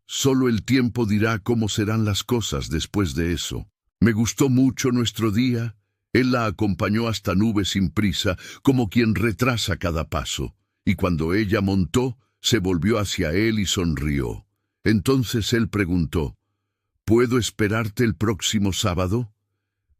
solo el tiempo dirá cómo serán las cosas después de eso. Me gustó mucho nuestro día. Él la acompañó hasta Nube sin prisa, como quien retrasa cada paso, y cuando ella montó, se volvió hacia él y sonrió. Entonces él preguntó, ¿puedo esperarte el próximo sábado?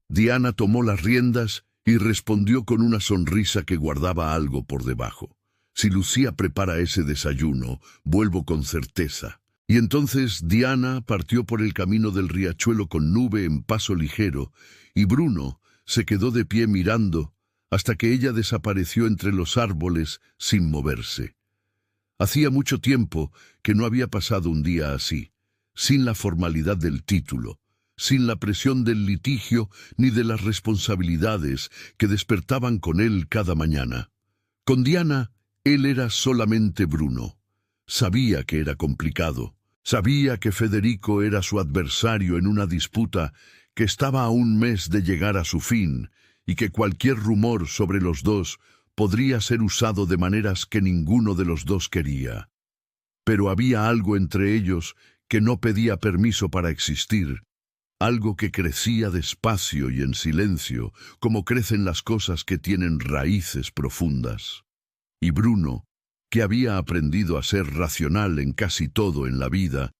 Diana tomó las riendas y respondió con una sonrisa que guardaba algo por debajo. Si Lucía prepara ese desayuno, vuelvo con certeza. Y entonces Diana partió por el camino del riachuelo con Nube en paso ligero, y Bruno se quedó de pie mirando hasta que ella desapareció entre los árboles sin moverse. Hacía mucho tiempo que no había pasado un día así, sin la formalidad del título, sin la presión del litigio ni de las responsabilidades que despertaban con él cada mañana. Con Diana, él era solamente Bruno. Sabía que era complicado. Sabía que Federico era su adversario en una disputa que estaba a un mes de llegar a su fin y que cualquier rumor sobre los dos podría ser usado de maneras que ninguno de los dos quería. Pero había algo entre ellos que no pedía permiso para existir, algo que crecía despacio y en silencio, como crecen las cosas que tienen raíces profundas. Y Bruno, que había aprendido a ser racional en casi todo en la vida,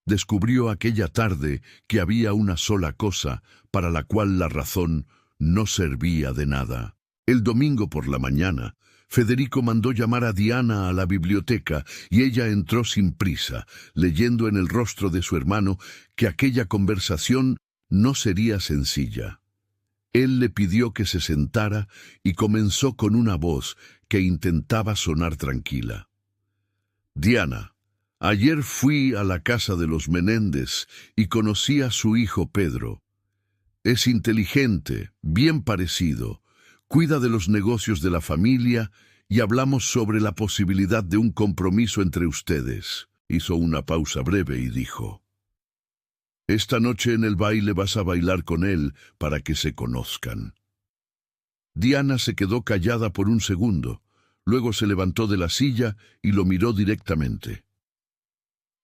descubrió aquella tarde que había una sola cosa para la cual la razón no servía de nada. El domingo por la mañana, Federico mandó llamar a Diana a la biblioteca y ella entró sin prisa, leyendo en el rostro de su hermano que aquella conversación no sería sencilla. Él le pidió que se sentara y comenzó con una voz que intentaba sonar tranquila. Diana, ayer fui a la casa de los Menéndez y conocí a su hijo Pedro. Es inteligente, bien parecido, cuida de los negocios de la familia y hablamos sobre la posibilidad de un compromiso entre ustedes. Hizo una pausa breve y dijo, esta noche en el baile vas a bailar con él para que se conozcan. Diana se quedó callada por un segundo, luego se levantó de la silla y lo miró directamente.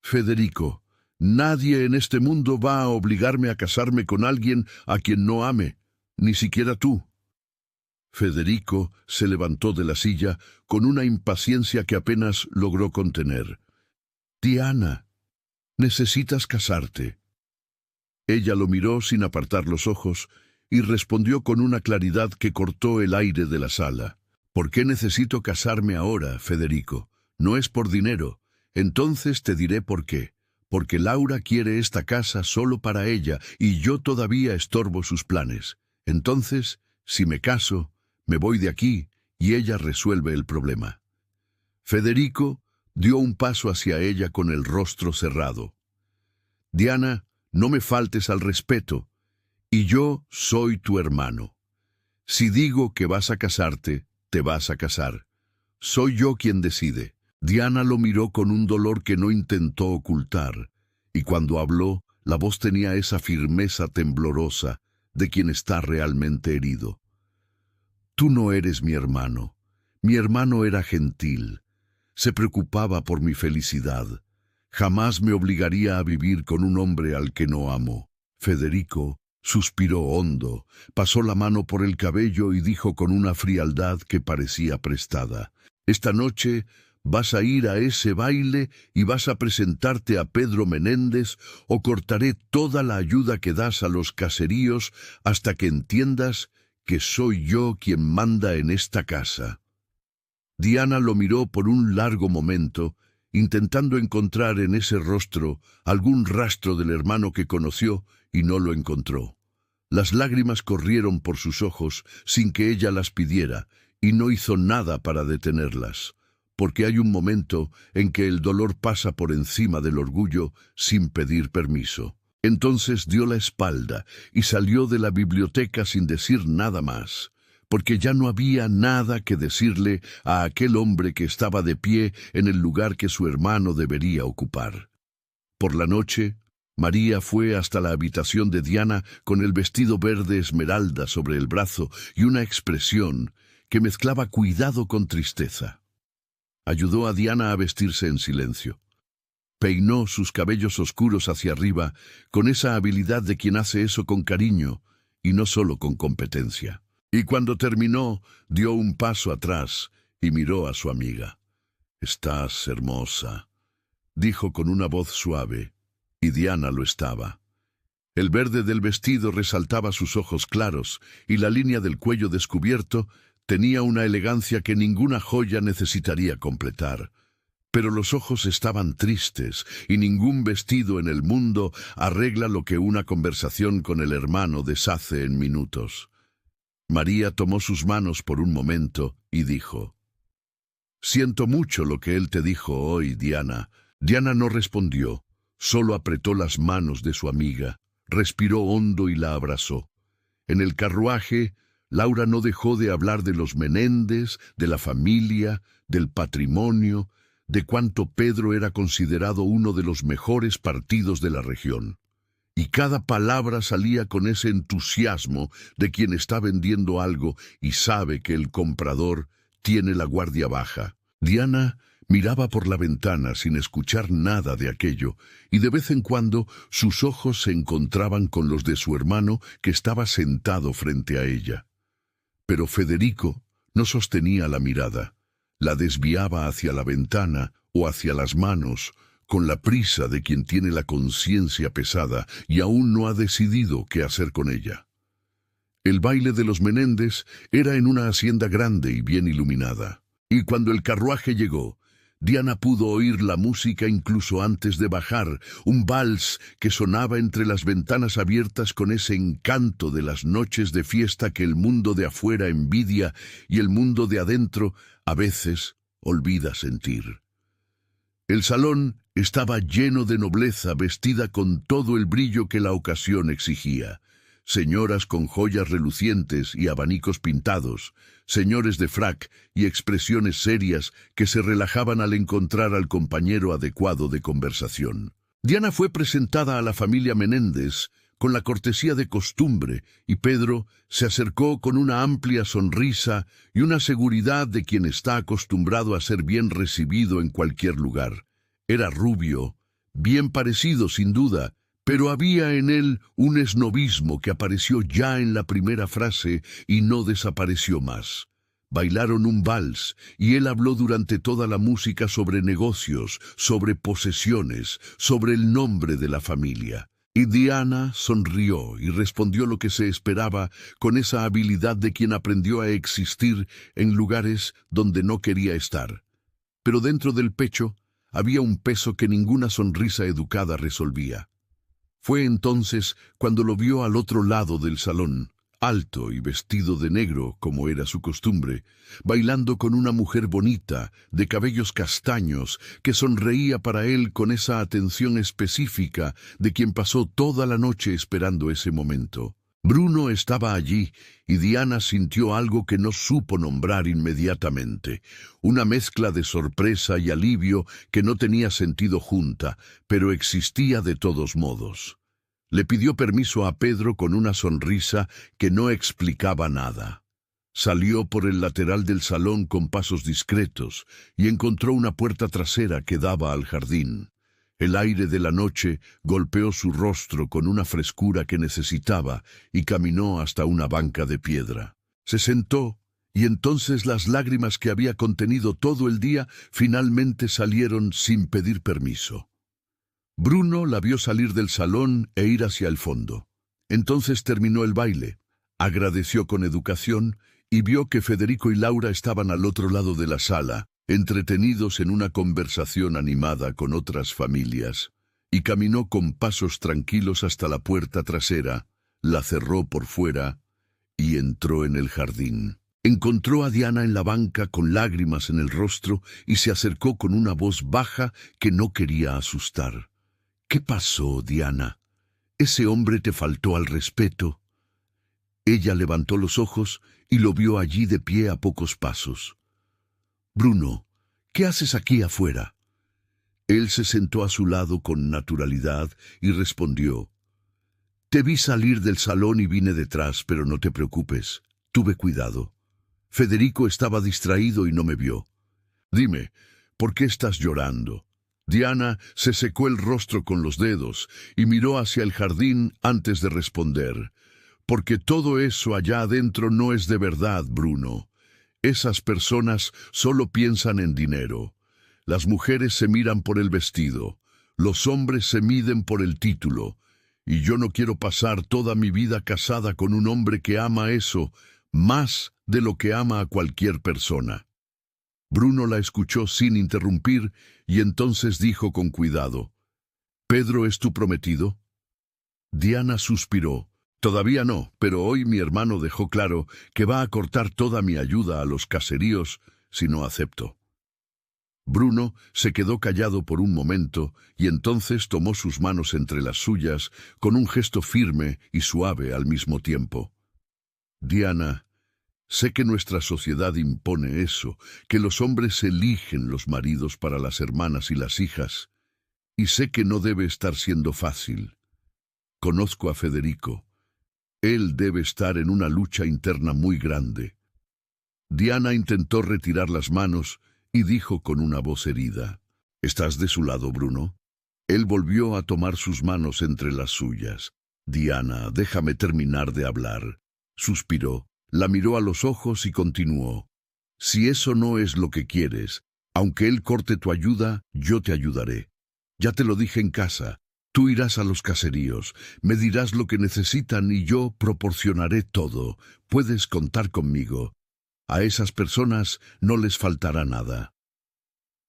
Federico, nadie en este mundo va a obligarme a casarme con alguien a quien no ame, ni siquiera tú. Federico se levantó de la silla con una impaciencia que apenas logró contener. Diana, necesitas casarte. Ella lo miró sin apartar los ojos y respondió con una claridad que cortó el aire de la sala. ¿Por qué necesito casarme ahora, Federico? No es por dinero. Entonces te diré por qué. Porque Laura quiere esta casa solo para ella y yo todavía estorbo sus planes. Entonces, si me caso, me voy de aquí y ella resuelve el problema. Federico dio un paso hacia ella con el rostro cerrado. Diana, no me faltes al respeto, y yo soy tu hermano. Si digo que vas a casarte, te vas a casar. Soy yo quien decide. Diana lo miró con un dolor que no intentó ocultar, y cuando habló, la voz tenía esa firmeza temblorosa de quien está realmente herido. Tú no eres mi hermano. Mi hermano era gentil. Se preocupaba por mi felicidad. Jamás me obligaría a vivir con un hombre al que no amo. Federico suspiró hondo, pasó la mano por el cabello y dijo con una frialdad que parecía prestada, esta noche vas a ir a ese baile y vas a presentarte a Pedro Menéndez o cortaré toda la ayuda que das a los caseríos hasta que entiendas que soy yo quien manda en esta casa. Diana lo miró por un largo momento, intentando encontrar en ese rostro algún rastro del hermano que conoció y no lo encontró. Las lágrimas corrieron por sus ojos sin que ella las pidiera y no hizo nada para detenerlas, porque hay un momento en que el dolor pasa por encima del orgullo sin pedir permiso. Entonces dio la espalda y salió de la biblioteca sin decir nada más, porque ya no había nada que decirle a aquel hombre que estaba de pie en el lugar que su hermano debería ocupar. Por la noche, María fue hasta la habitación de Diana con el vestido verde esmeralda sobre el brazo y una expresión que mezclaba cuidado con tristeza. Ayudó a Diana a vestirse en silencio. Peinó sus cabellos oscuros hacia arriba con esa habilidad de quien hace eso con cariño y no solo con competencia. Y cuando terminó, dio un paso atrás y miró a su amiga. «Estás hermosa», dijo con una voz suave, y Diana lo estaba. El verde del vestido resaltaba sus ojos claros y la línea del cuello descubierto tenía una elegancia que ninguna joya necesitaría completar. Pero los ojos estaban tristes y ningún vestido en el mundo arregla lo que una conversación con el hermano deshace en minutos. María tomó sus manos por un momento y dijo: «Siento mucho lo que él te dijo hoy, Diana». Diana no respondió, solo apretó las manos de su amiga, respiró hondo y la abrazó. En el carruaje, Laura no dejó de hablar de los Menéndez, de la familia, del patrimonio, de cuánto Pedro era considerado uno de los mejores partidos de la región. Y cada palabra salía con ese entusiasmo de quien está vendiendo algo y sabe que el comprador tiene la guardia baja. Diana miraba por la ventana sin escuchar nada de aquello, y de vez en cuando sus ojos se encontraban con los de su hermano que estaba sentado frente a ella. Pero Federico no sostenía la mirada, la desviaba hacia la ventana o hacia las manos, con la prisa de quien tiene la conciencia pesada y aún no ha decidido qué hacer con ella. El baile de los Menéndez era en una hacienda grande y bien iluminada, y cuando el carruaje llegó, Diana pudo oír la música incluso antes de bajar, un vals que sonaba entre las ventanas abiertas con ese encanto de las noches de fiesta que el mundo de afuera envidia y el mundo de adentro a veces olvida sentir. El salón estaba lleno de nobleza vestida con todo el brillo que la ocasión exigía. Señoras con joyas relucientes y abanicos pintados, señores de frac y expresiones serias que se relajaban al encontrar al compañero adecuado de conversación. Diana fue presentada a la familia Menéndez con la cortesía de costumbre y Pedro se acercó con una amplia sonrisa y una seguridad de quien está acostumbrado a ser bien recibido en cualquier lugar. Era rubio, bien parecido sin duda, pero había en él un esnobismo que apareció ya en la primera frase y no desapareció más. Bailaron un vals y él habló durante toda la música sobre negocios, sobre posesiones, sobre el nombre de la familia. Y Diana sonrió y respondió lo que se esperaba con esa habilidad de quien aprendió a existir en lugares donde no quería estar. Pero dentro del pecho había un peso que ninguna sonrisa educada resolvía. Fue entonces cuando lo vio al otro lado del salón, alto y vestido de negro, como era su costumbre, bailando con una mujer bonita, de cabellos castaños, que sonreía para él con esa atención específica de quien pasó toda la noche esperando ese momento. Bruno estaba allí y Diana sintió algo que no supo nombrar inmediatamente, una mezcla de sorpresa y alivio que no tenía sentido junta, pero existía de todos modos. Le pidió permiso a Pedro con una sonrisa que no explicaba nada. Salió por el lateral del salón con pasos discretos y encontró una puerta trasera que daba al jardín. El aire de la noche golpeó su rostro con una frescura que necesitaba y caminó hasta una banca de piedra. Se sentó y entonces las lágrimas que había contenido todo el día finalmente salieron sin pedir permiso. Bruno la vio salir del salón e ir hacia el fondo. Entonces terminó el baile, agradeció con educación y vio que Federico y Laura estaban al otro lado de la sala, entretenidos en una conversación animada con otras familias, y caminó con pasos tranquilos hasta la puerta trasera, la cerró por fuera y entró en el jardín. Encontró a Diana en la banca con lágrimas en el rostro y se acercó con una voz baja que no quería asustar. «¿Qué pasó, Diana? ¿Ese hombre te faltó al respeto?» Ella levantó los ojos y lo vio allí de pie a pocos pasos. «Bruno, ¿qué haces aquí afuera?» Él se sentó a su lado con naturalidad y respondió: «Te vi salir del salón y vine detrás, pero no te preocupes. Tuve cuidado. Federico estaba distraído y no me vio. Dime, ¿por qué estás llorando?» Diana se secó el rostro con los dedos y miró hacia el jardín antes de responder. «Porque todo eso allá adentro no es de verdad, Bruno. Esas personas solo piensan en dinero. Las mujeres se miran por el vestido, los hombres se miden por el título, y yo no quiero pasar toda mi vida casada con un hombre que ama eso más de lo que ama a cualquier persona». Bruno la escuchó sin interrumpir y entonces dijo con cuidado: «¿Pedro es tu prometido?» Diana suspiró. «Todavía no, pero hoy mi hermano dejó claro que va a cortar toda mi ayuda a los caseríos si no acepto». Bruno se quedó callado por un momento y entonces tomó sus manos entre las suyas con un gesto firme y suave al mismo tiempo. «Diana, sé que nuestra sociedad impone eso, que los hombres eligen los maridos para las hermanas y las hijas, y sé que no debe estar siendo fácil. Conozco a Federico. Él debe estar en una lucha interna muy grande». Diana intentó retirar las manos y dijo con una voz herida: «¿Estás de su lado, Bruno?» Él volvió a tomar sus manos entre las suyas. «Diana, déjame terminar de hablar». Suspiró, la miró a los ojos y continuó: «Si eso no es lo que quieres, aunque él corte tu ayuda, yo te ayudaré. Ya te lo dije en casa. Tú irás a los caseríos, me dirás lo que necesitan y yo proporcionaré todo. Puedes contar conmigo. A esas personas no les faltará nada».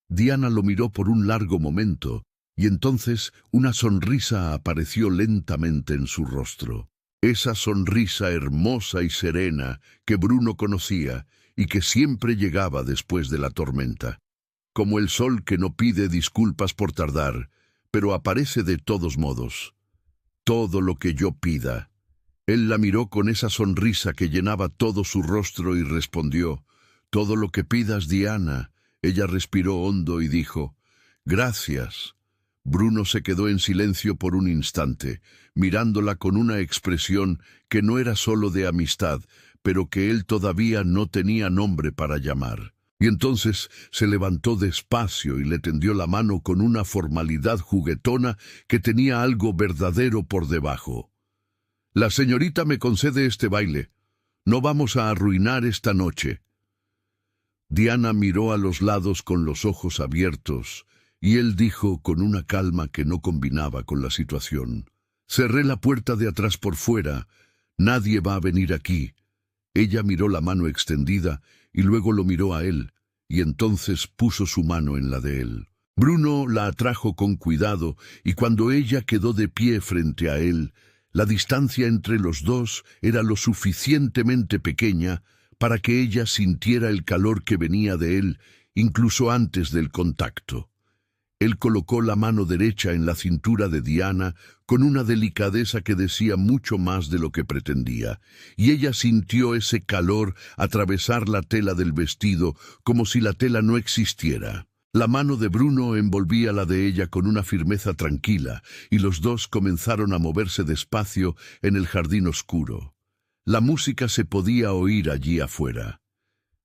Diana lo miró por un largo momento, y entonces una sonrisa apareció lentamente en su rostro. Esa sonrisa hermosa y serena que Bruno conocía y que siempre llegaba después de la tormenta. Como el sol que no pide disculpas por tardar, pero aparece de todos modos. «Todo lo que yo pida». Él la miró con esa sonrisa que llenaba todo su rostro y respondió: «Todo lo que pidas, Diana». Ella respiró hondo y dijo: «Gracias». Bruno se quedó en silencio por un instante, mirándola con una expresión que no era solo de amistad, pero que él todavía no tenía nombre para llamar. Y entonces se levantó despacio y le tendió la mano con una formalidad juguetona que tenía algo verdadero por debajo. «La señorita me concede este baile. No vamos a arruinar esta noche». Diana miró a los lados con los ojos abiertos, y él dijo con una calma que no combinaba con la situación: «Cerré la puerta de atrás por fuera. Nadie va a venir aquí». Ella miró la mano extendida y luego lo miró a él, y entonces puso su mano en la de él. Bruno la atrajo con cuidado, y cuando ella quedó de pie frente a él, la distancia entre los dos era lo suficientemente pequeña para que ella sintiera el calor que venía de él, incluso antes del contacto. Él colocó la mano derecha en la cintura de Diana con una delicadeza que decía mucho más de lo que pretendía, y ella sintió ese calor atravesar la tela del vestido como si la tela no existiera. La mano de Bruno envolvía la de ella con una firmeza tranquila, y los dos comenzaron a moverse despacio en el jardín oscuro. La música se podía oír allí afuera.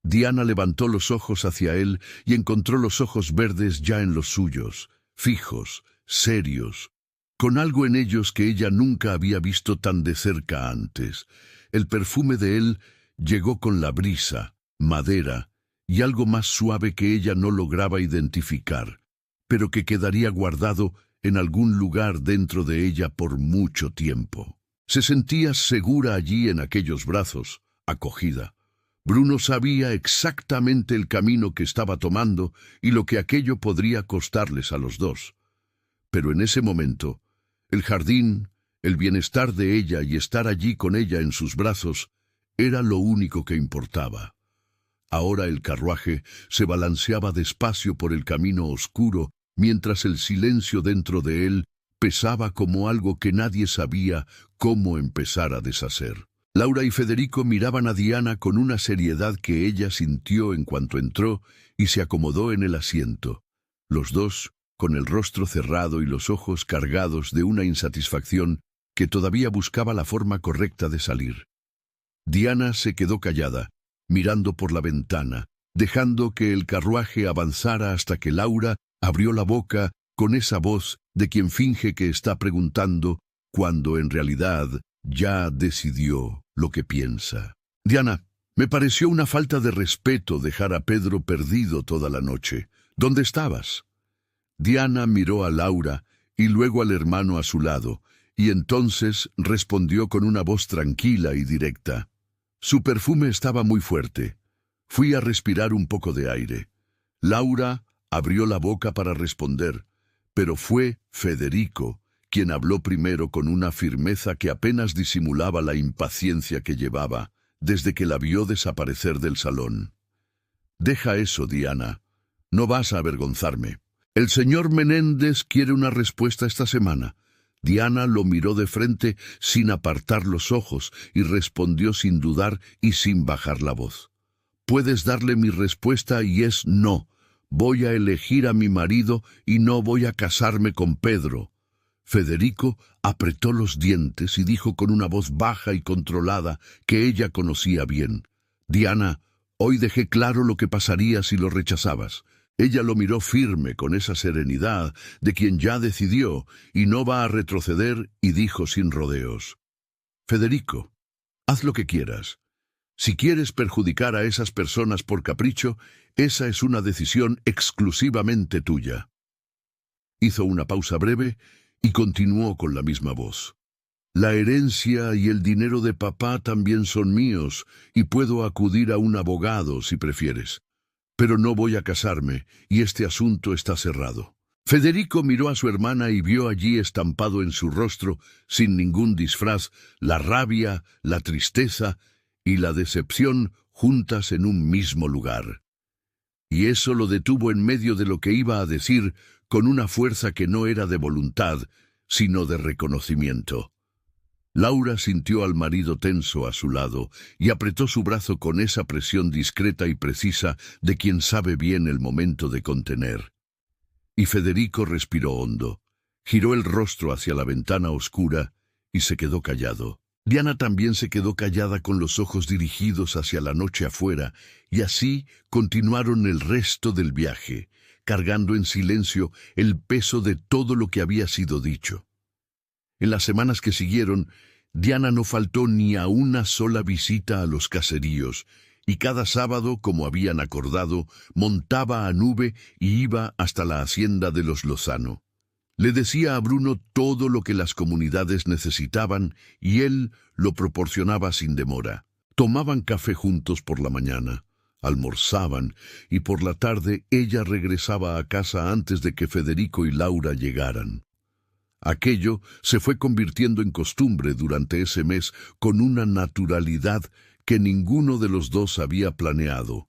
Diana levantó los ojos hacia él y encontró los ojos verdes ya en los suyos, fijos, serios, con algo en ellos que ella nunca había visto tan de cerca antes. El perfume de él llegó con la brisa, madera, y algo más suave que ella no lograba identificar, pero que quedaría guardado en algún lugar dentro de ella por mucho tiempo. Se sentía segura allí en aquellos brazos, acogida. Bruno sabía exactamente el camino que estaba tomando y lo que aquello podría costarles a los dos. Pero en ese momento, el jardín, el bienestar de ella y estar allí con ella en sus brazos, era lo único que importaba. Ahora el carruaje se balanceaba despacio por el camino oscuro, mientras el silencio dentro de él pesaba como algo que nadie sabía cómo empezar a deshacer. Laura y Federico miraban a Diana con una seriedad que ella sintió en cuanto entró y se acomodó en el asiento. Los dos con el rostro cerrado y los ojos cargados de una insatisfacción que todavía buscaba la forma correcta de salir. Diana se quedó callada, mirando por la ventana, dejando que el carruaje avanzara hasta que Laura abrió la boca con esa voz de quien finge que está preguntando cuando en realidad ya decidió lo que piensa. Diana, me pareció una falta de respeto dejar a Pedro perdido toda la noche. ¿Dónde estabas? Diana miró a Laura y luego al hermano a su lado, y entonces respondió con una voz tranquila y directa. Su perfume estaba muy fuerte. Fui a respirar un poco de aire. Laura abrió la boca para responder, pero fue Federico quien habló primero con una firmeza que apenas disimulaba la impaciencia que llevaba desde que la vio desaparecer del salón. Deja eso, Diana. No vas a avergonzarme. El señor Menéndez quiere una respuesta esta semana. Diana lo miró de frente sin apartar los ojos y respondió sin dudar y sin bajar la voz. Puedes darle mi respuesta y es no. Voy a elegir a mi marido y no voy a casarme con Pedro. Federico apretó los dientes y dijo con una voz baja y controlada que ella conocía bien. Diana, hoy dejé claro lo que pasaría si lo rechazabas. Ella lo miró firme con esa serenidad de quien ya decidió y no va a retroceder y dijo sin rodeos. Federico, haz lo que quieras. Si quieres perjudicar a esas personas por capricho, esa es una decisión exclusivamente tuya. Hizo una pausa breve y continuó con la misma voz. La herencia y el dinero de papá también son míos y puedo acudir a un abogado si prefieres. Pero no voy a casarme y este asunto está cerrado. Federico miró a su hermana y vio allí estampado en su rostro, sin ningún disfraz, la rabia, la tristeza y la decepción juntas en un mismo lugar. Y eso lo detuvo en medio de lo que iba a decir con una fuerza que no era de voluntad, sino de reconocimiento. Laura sintió al marido tenso a su lado y apretó su brazo con esa presión discreta y precisa de quien sabe bien el momento de contener. Y Federico respiró hondo, giró el rostro hacia la ventana oscura y se quedó callado. Diana también se quedó callada con los ojos dirigidos hacia la noche afuera, y así continuaron el resto del viaje, cargando en silencio el peso de todo lo que había sido dicho. En las semanas que siguieron, Diana no faltó ni a una sola visita a los caseríos, y cada sábado, como habían acordado, montaba a nube y iba hasta la hacienda de los Lozano. Le decía a Bruno todo lo que las comunidades necesitaban y él lo proporcionaba sin demora. Tomaban café juntos por la mañana, almorzaban y por la tarde ella regresaba a casa antes de que Federico y Laura llegaran. Aquello se fue convirtiendo en costumbre durante ese mes con una naturalidad que ninguno de los dos había planeado,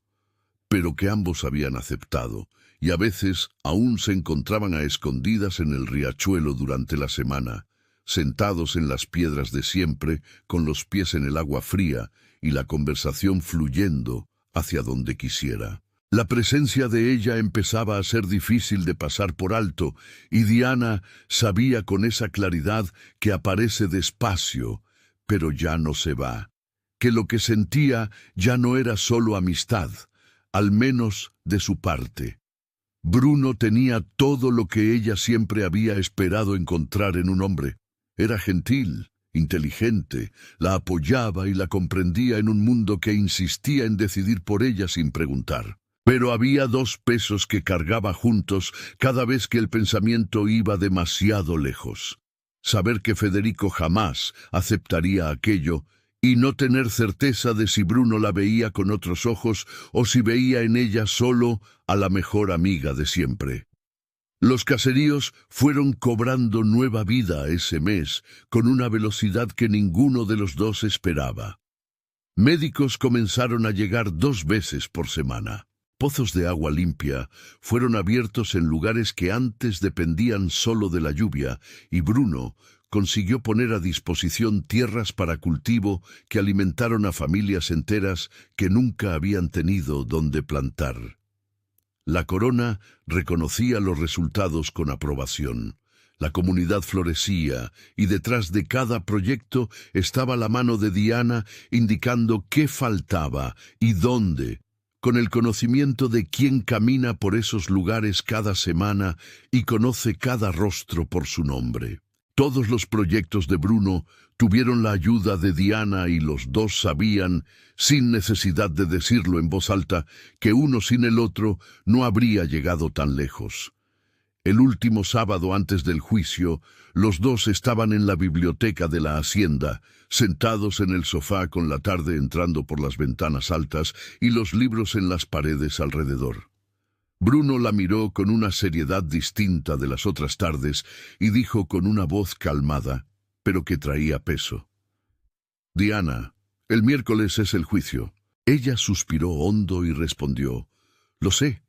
pero que ambos habían aceptado, y a veces aún se encontraban a escondidas en el riachuelo durante la semana, sentados en las piedras de siempre, con los pies en el agua fría y la conversación fluyendo hacia donde quisiera. La presencia de ella empezaba a ser difícil de pasar por alto, y Diana sabía con esa claridad que aparece despacio, pero ya no se va, que lo que sentía ya no era solo amistad, al menos de su parte. Bruno tenía todo lo que ella siempre había esperado encontrar en un hombre. Era gentil, inteligente, la apoyaba y la comprendía en un mundo que insistía en decidir por ella sin preguntar. Pero había dos pesos que cargaba juntos cada vez que el pensamiento iba demasiado lejos. Saber que Federico jamás aceptaría aquello y no tener certeza de si Bruno la veía con otros ojos o si veía en ella solo a la mejor amiga de siempre. Los caseríos fueron cobrando nueva vida ese mes con una velocidad que ninguno de los dos esperaba. Médicos comenzaron a llegar 2 veces por semana. Pozos de agua limpia fueron abiertos en lugares que antes dependían solo de la lluvia, y Bruno consiguió poner a disposición tierras para cultivo que alimentaron a familias enteras que nunca habían tenido donde plantar. La corona reconocía los resultados con aprobación. La comunidad florecía, y detrás de cada proyecto estaba la mano de Diana indicando qué faltaba y dónde, con el conocimiento de quién camina por esos lugares cada semana y conoce cada rostro por su nombre. Todos los proyectos de Bruno tuvieron la ayuda de Diana y los dos sabían, sin necesidad de decirlo en voz alta, que uno sin el otro no habría llegado tan lejos. El último sábado antes del juicio, los dos estaban en la biblioteca de la hacienda, sentados en el sofá con la tarde entrando por las ventanas altas y los libros en las paredes alrededor. Bruno la miró con una seriedad distinta de las otras tardes y dijo con una voz calmada, pero que traía peso: «Diana, el miércoles es el juicio». Ella suspiró hondo y respondió: «Lo sé.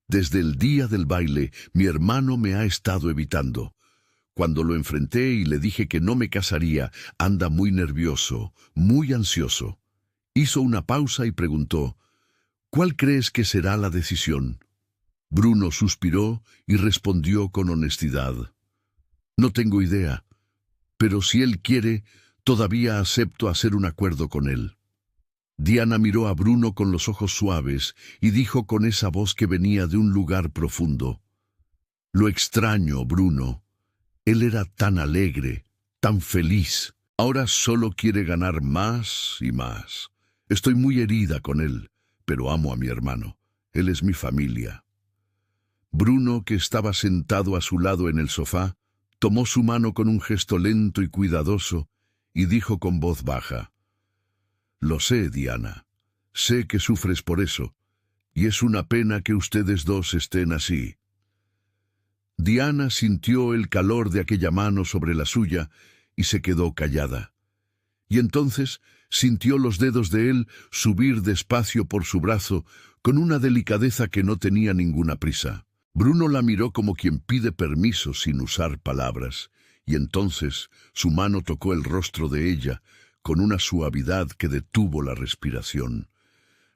Desde el día del baile, mi hermano me ha estado evitando. Cuando lo enfrenté y le dije que no me casaría, anda muy nervioso, muy ansioso». Hizo una pausa y preguntó: «¿Cuál crees que será la decisión?». Bruno suspiró y respondió con honestidad: «No tengo idea, pero si él quiere, todavía acepto hacer un acuerdo con él». Diana miró a Bruno con los ojos suaves y dijo con esa voz que venía de un lugar profundo: «Lo extraño, Bruno. Él era tan alegre, tan feliz. Ahora solo quiere ganar más y más. Estoy muy herida con él, pero amo a mi hermano. Él es mi familia». Bruno, que estaba sentado a su lado en el sofá, tomó su mano con un gesto lento y cuidadoso y dijo con voz baja: «Lo sé, Diana. Sé que sufres por eso, y es una pena que ustedes dos estén así». Diana sintió el calor de aquella mano sobre la suya y se quedó callada. Y entonces sintió los dedos de él subir despacio por su brazo con una delicadeza que no tenía ninguna prisa. Bruno la miró como quien pide permiso sin usar palabras, y entonces su mano tocó el rostro de ella con una suavidad que detuvo la respiración.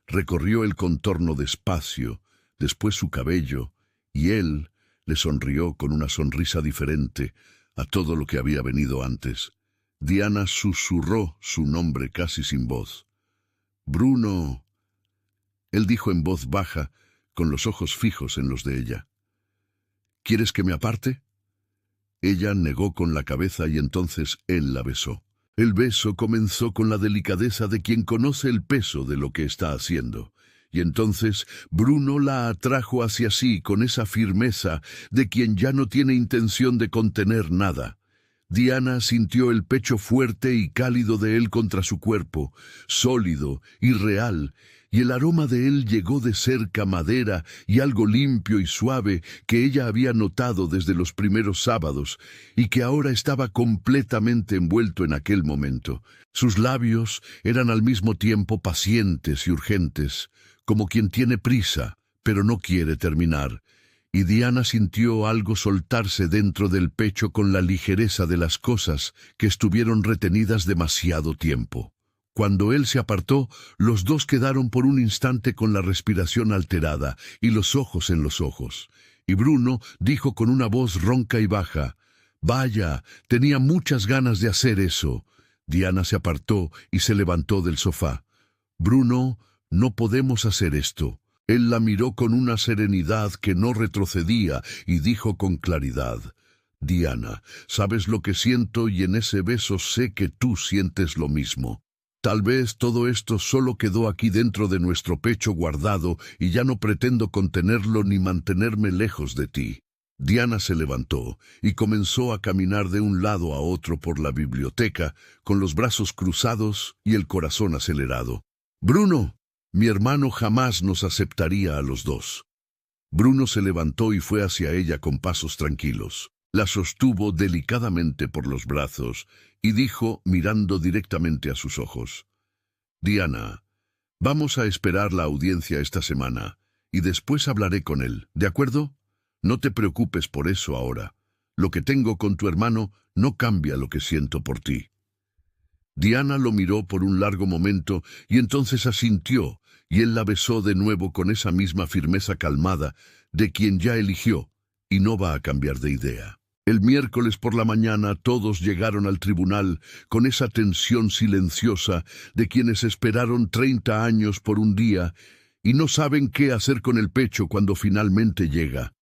Recorrió el contorno despacio, después su cabello, y él le sonrió con una sonrisa diferente a todo lo que había venido antes. Diana susurró su nombre casi sin voz. «Bruno». Él dijo en voz baja, con los ojos fijos en los de ella: «¿Quieres que me aparte?». Ella negó con la cabeza y entonces él la besó. El beso comenzó con la delicadeza de quien conoce el peso de lo que está haciendo. Y entonces Bruno la atrajo hacia sí con esa firmeza de quien ya no tiene intención de contener nada. Diana sintió el pecho fuerte y cálido de él contra su cuerpo, sólido y real, y el aroma de él llegó de cerca, madera y algo limpio y suave que ella había notado desde los primeros sábados y que ahora estaba completamente envuelto en aquel momento. Sus labios eran al mismo tiempo pacientes y urgentes, como quien tiene prisa, pero no quiere terminar. Y Diana sintió algo soltarse dentro del pecho con la ligereza de las cosas que estuvieron retenidas demasiado tiempo. Cuando él se apartó, los dos quedaron por un instante con la respiración alterada y los ojos en los ojos. Y Bruno dijo con una voz ronca y baja: «Vaya, tenía muchas ganas de hacer eso». Diana se apartó y se levantó del sofá. «Bruno, no podemos hacer esto». Él la miró con una serenidad que no retrocedía y dijo con claridad: «Diana, sabes lo que siento y en ese beso sé que tú sientes lo mismo. Tal vez todo esto solo quedó aquí dentro de nuestro pecho guardado y ya no pretendo contenerlo ni mantenerme lejos de ti». Diana se levantó y comenzó a caminar de un lado a otro por la biblioteca con los brazos cruzados y el corazón acelerado. «Bruno, mi hermano jamás nos aceptaría a los dos». Bruno se levantó y fue hacia ella con pasos tranquilos. La sostuvo delicadamente por los brazos y dijo, mirando directamente a sus ojos: «Diana, vamos a esperar la audiencia esta semana y después hablaré con él, ¿de acuerdo? No te preocupes por eso ahora. Lo que tengo con tu hermano no cambia lo que siento por ti». Diana lo miró por un largo momento y entonces asintió, y él la besó de nuevo con esa misma firmeza calmada de quien ya eligió y no va a cambiar de idea. El miércoles por la mañana todos llegaron al tribunal con esa tensión silenciosa de quienes esperaron 30 años por un día y no saben qué hacer con el pecho cuando finalmente llega.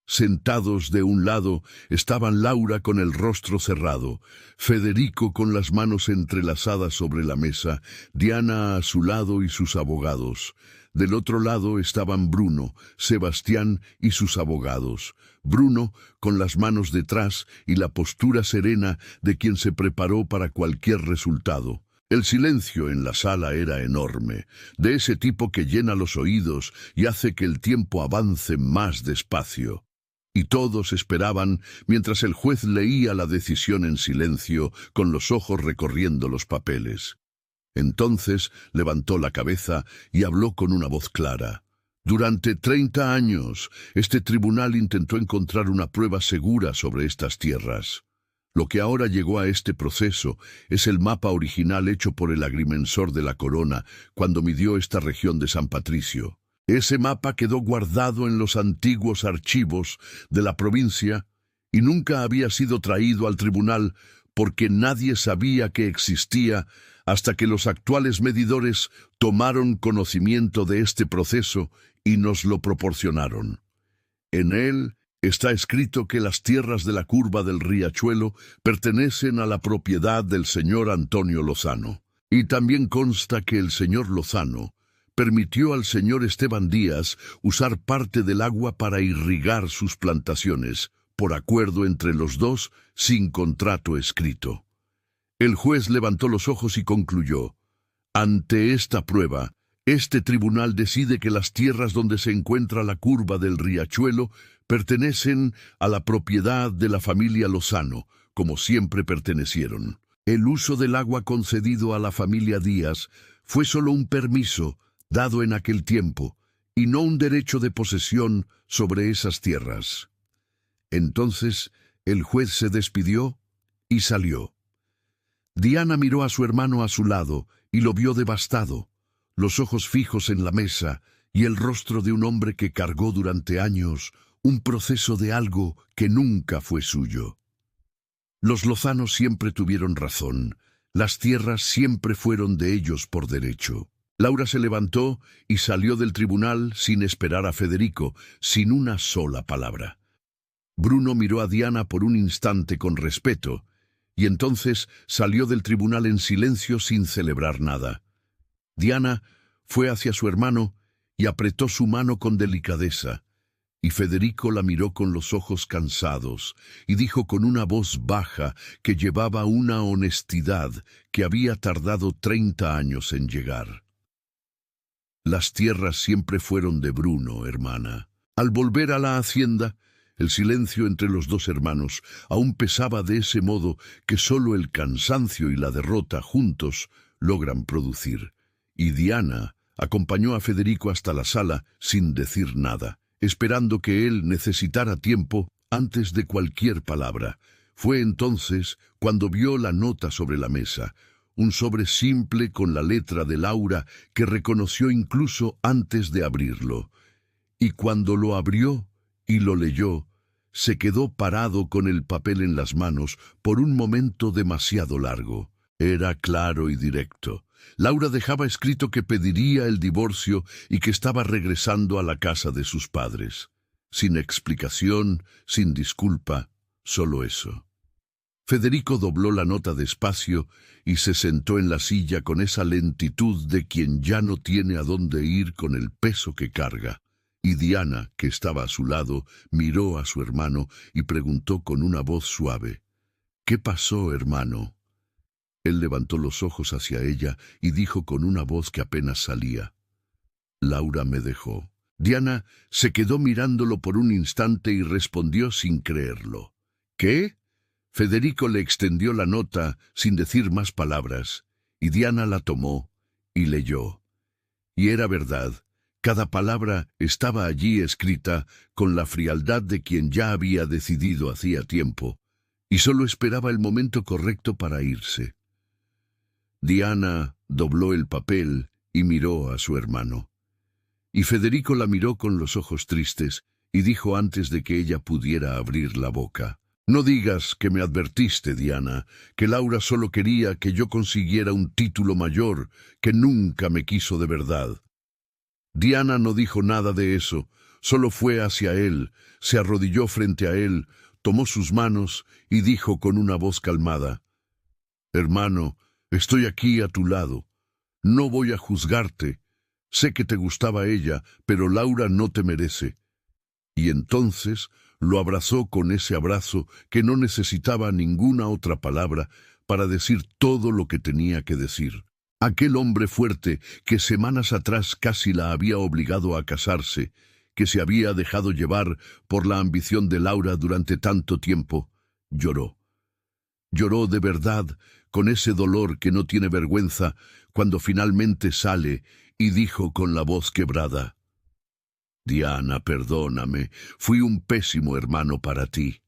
Sentados de un lado estaban Laura con el rostro cerrado, Federico con las manos entrelazadas sobre la mesa, Diana a su lado y sus abogados. Del otro lado estaban Bruno, Sebastián y sus abogados. Bruno con las manos detrás y la postura serena de quien se preparó para cualquier resultado. El silencio en la sala era enorme, de ese tipo que llena los oídos y hace que el tiempo avance más despacio. Y todos esperaban mientras el juez leía la decisión en silencio, con los ojos recorriendo los papeles. Entonces levantó la cabeza y habló con una voz clara. Durante 30 años, este tribunal intentó encontrar una prueba segura sobre estas tierras. Lo que ahora llegó a este proceso es el mapa original hecho por el agrimensor de la corona cuando midió esta región de San Patricio. Ese mapa quedó guardado en los antiguos archivos de la provincia y nunca había sido traído al tribunal porque nadie sabía que existía hasta que los actuales medidores tomaron conocimiento de este proceso y nos lo proporcionaron. En él está escrito que las tierras de la curva del riachuelo pertenecen a la propiedad del señor Antonio Lozano. Y también consta que el señor Lozano permitió al señor Esteban Díaz usar parte del agua para irrigar sus plantaciones, por acuerdo entre los dos, sin contrato escrito. El juez levantó los ojos y concluyó: ante esta prueba, este tribunal decide que las tierras donde se encuentra la curva del riachuelo pertenecen a la propiedad de la familia Lozano, como siempre pertenecieron. El uso del agua concedido a la familia Díaz fue solo un permiso dado en aquel tiempo, y no un derecho de posesión sobre esas tierras. Entonces el juez se despidió y salió. Diana miró a su hermano a su lado y lo vio devastado, los ojos fijos en la mesa y el rostro de un hombre que cargó durante años un proceso de algo que nunca fue suyo. Los Lozanos siempre tuvieron razón, las tierras siempre fueron de ellos por derecho. Laura se levantó y salió del tribunal sin esperar a Federico, sin una sola palabra. Bruno miró a Diana por un instante con respeto, y entonces salió del tribunal en silencio sin celebrar nada. Diana fue hacia su hermano y apretó su mano con delicadeza, y Federico la miró con los ojos cansados y dijo con una voz baja que llevaba una honestidad que había tardado 30 años en llegar. Las tierras siempre fueron de Bruno, hermana. Al volver a la hacienda, el silencio entre los dos hermanos aún pesaba de ese modo que solo el cansancio y la derrota juntos logran producir. Y Diana acompañó a Federico hasta la sala sin decir nada, esperando que él necesitara tiempo antes de cualquier palabra. Fue entonces cuando vio la nota sobre la mesa, un sobre simple con la letra de Laura que reconoció incluso antes de abrirlo. Y cuando lo abrió y lo leyó, se quedó parado con el papel en las manos por un momento demasiado largo. Era claro y directo. Laura dejaba escrito que pediría el divorcio y que estaba regresando a la casa de sus padres. Sin explicación, sin disculpa, solo eso. Federico dobló la nota despacio y se sentó en la silla con esa lentitud de quien ya no tiene a dónde ir con el peso que carga. Y Diana, que estaba a su lado, miró a su hermano y preguntó con una voz suave: «¿Qué pasó, hermano?». Él levantó los ojos hacia ella y dijo con una voz que apenas salía: «Laura me dejó». Diana se quedó mirándolo por un instante y respondió sin creerlo: «¿Qué?». Federico le extendió la nota sin decir más palabras, y Diana la tomó y leyó. Y era verdad, cada palabra estaba allí escrita con la frialdad de quien ya había decidido hacía tiempo, y solo esperaba el momento correcto para irse. Diana dobló el papel y miró a su hermano. Y Federico la miró con los ojos tristes y dijo antes de que ella pudiera abrir la boca: «No digas que me advertiste, Diana, que Laura solo quería que yo consiguiera un título mayor, que nunca me quiso de verdad». Diana no dijo nada de eso, solo fue hacia él, se arrodilló frente a él, tomó sus manos y dijo con una voz calmada: «Hermano, estoy aquí a tu lado. No voy a juzgarte. Sé que te gustaba ella, pero Laura no te merece». Y entonces lo abrazó con ese abrazo que no necesitaba ninguna otra palabra para decir todo lo que tenía que decir. Aquel hombre fuerte que semanas atrás casi la había obligado a casarse, que se había dejado llevar por la ambición de Laura durante tanto tiempo, lloró. Lloró de verdad, con ese dolor que no tiene vergüenza, cuando finalmente sale y dijo con la voz quebrada: «Diana, perdóname, fui un pésimo hermano para ti».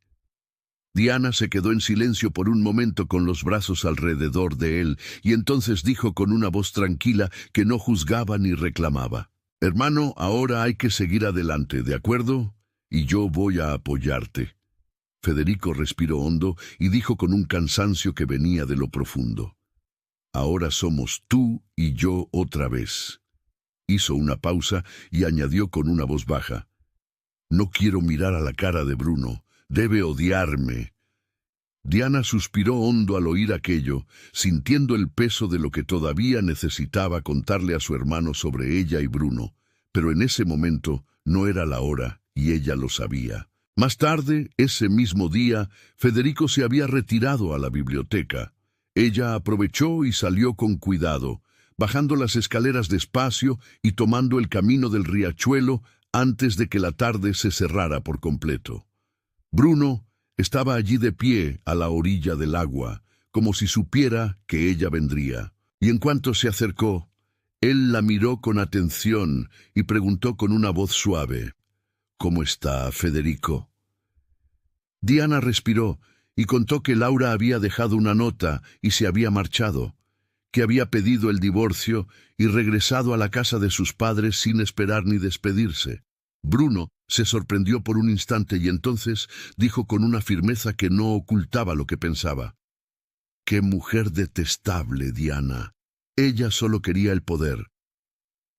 Diana se quedó en silencio por un momento con los brazos alrededor de él, y entonces dijo con una voz tranquila que no juzgaba ni reclamaba: «Hermano, ahora hay que seguir adelante, ¿de acuerdo? Y yo voy a apoyarte». Federico respiró hondo y dijo con un cansancio que venía de lo profundo: «Ahora somos tú y yo otra vez». Hizo una pausa y añadió con una voz baja: «No quiero mirar a la cara de Bruno. Debe odiarme». Diana suspiró hondo al oír aquello, sintiendo el peso de lo que todavía necesitaba contarle a su hermano sobre ella y Bruno, pero en ese momento no era la hora, y ella lo sabía. Más tarde, ese mismo día, Federico se había retirado a la biblioteca. Ella aprovechó y salió con cuidado, bajando las escaleras despacio y tomando el camino del riachuelo antes de que la tarde se cerrara por completo. Bruno estaba allí de pie a la orilla del agua, como si supiera que ella vendría. Y en cuanto se acercó, él la miró con atención y preguntó con una voz suave: «¿Cómo está, Federico?». Diana respiró y contó que Laura había dejado una nota y se había marchado, que había pedido el divorcio y regresado a la casa de sus padres sin esperar ni despedirse. Bruno se sorprendió por un instante y entonces dijo con una firmeza que no ocultaba lo que pensaba: «Qué mujer detestable, Diana. Ella solo quería el poder».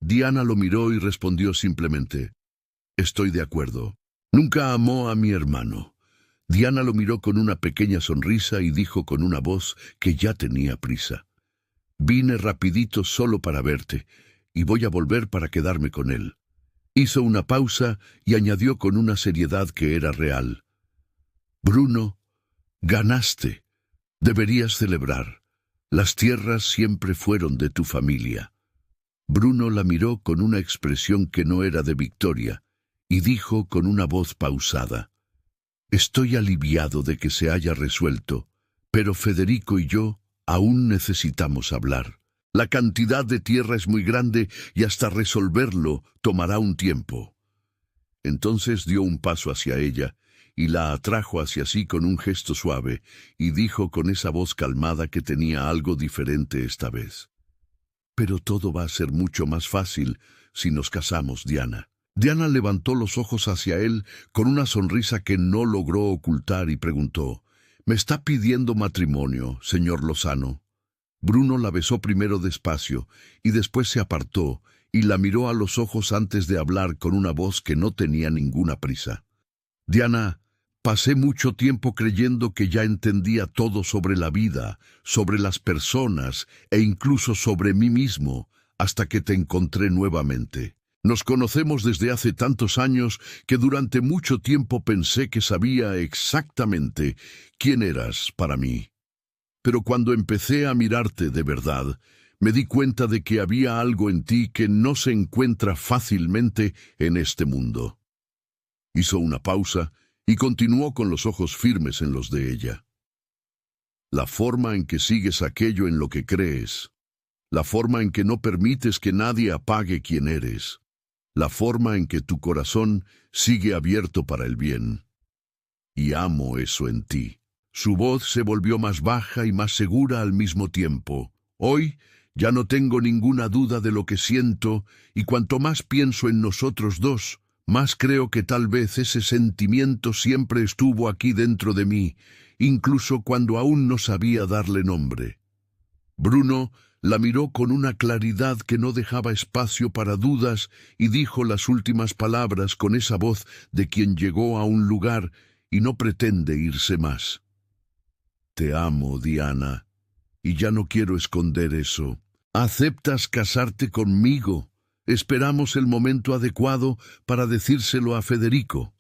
Diana lo miró y respondió simplemente: «Estoy de acuerdo. Nunca amó a mi hermano». Diana lo miró con una pequeña sonrisa y dijo con una voz que ya tenía prisa: «Vine rapidito solo para verte, y voy a volver para quedarme con él». Hizo una pausa y añadió con una seriedad que era real: «Bruno, ganaste. Deberías celebrar. Las tierras siempre fueron de tu familia». Bruno la miró con una expresión que no era de victoria, y dijo con una voz pausada: «Estoy aliviado de que se haya resuelto, pero Federico y yo aún necesitamos hablar. La cantidad de tierra es muy grande y hasta resolverlo tomará un tiempo». Entonces dio un paso hacia ella y la atrajo hacia sí con un gesto suave y dijo con esa voz calmada que tenía algo diferente esta vez: «Pero todo va a ser mucho más fácil si nos casamos, Diana». Diana levantó los ojos hacia él con una sonrisa que no logró ocultar y preguntó: «¿Me está pidiendo matrimonio, señor Lozano?». Bruno la besó primero despacio y después se apartó y la miró a los ojos antes de hablar con una voz que no tenía ninguna prisa: «Diana, pasé mucho tiempo creyendo que ya entendía todo sobre la vida, sobre las personas e incluso sobre mí mismo, hasta que te encontré nuevamente. Nos conocemos desde hace tantos años que durante mucho tiempo pensé que sabía exactamente quién eras para mí. Pero cuando empecé a mirarte de verdad, me di cuenta de que había algo en ti que no se encuentra fácilmente en este mundo». Hizo una pausa y continuó con los ojos firmes en los de ella: «La forma en que sigues aquello en lo que crees, la forma en que no permites que nadie apague quién eres, la forma en que tu corazón sigue abierto para el bien. Y amo eso en ti». Su voz se volvió más baja y más segura al mismo tiempo. «Hoy Ya no tengo ninguna duda de lo que siento, y cuanto más pienso en nosotros dos, más creo que tal vez ese sentimiento siempre estuvo aquí dentro de mí, incluso cuando aún no sabía darle nombre. Bruno la miró con una claridad que no dejaba espacio para dudas y dijo las últimas palabras con esa voz de quien llegó a un lugar y no pretende irse más. Te amo, Diana, y ya no quiero esconder eso. ¿Aceptas casarte conmigo? Esperamos el momento adecuado para decírselo a Federico.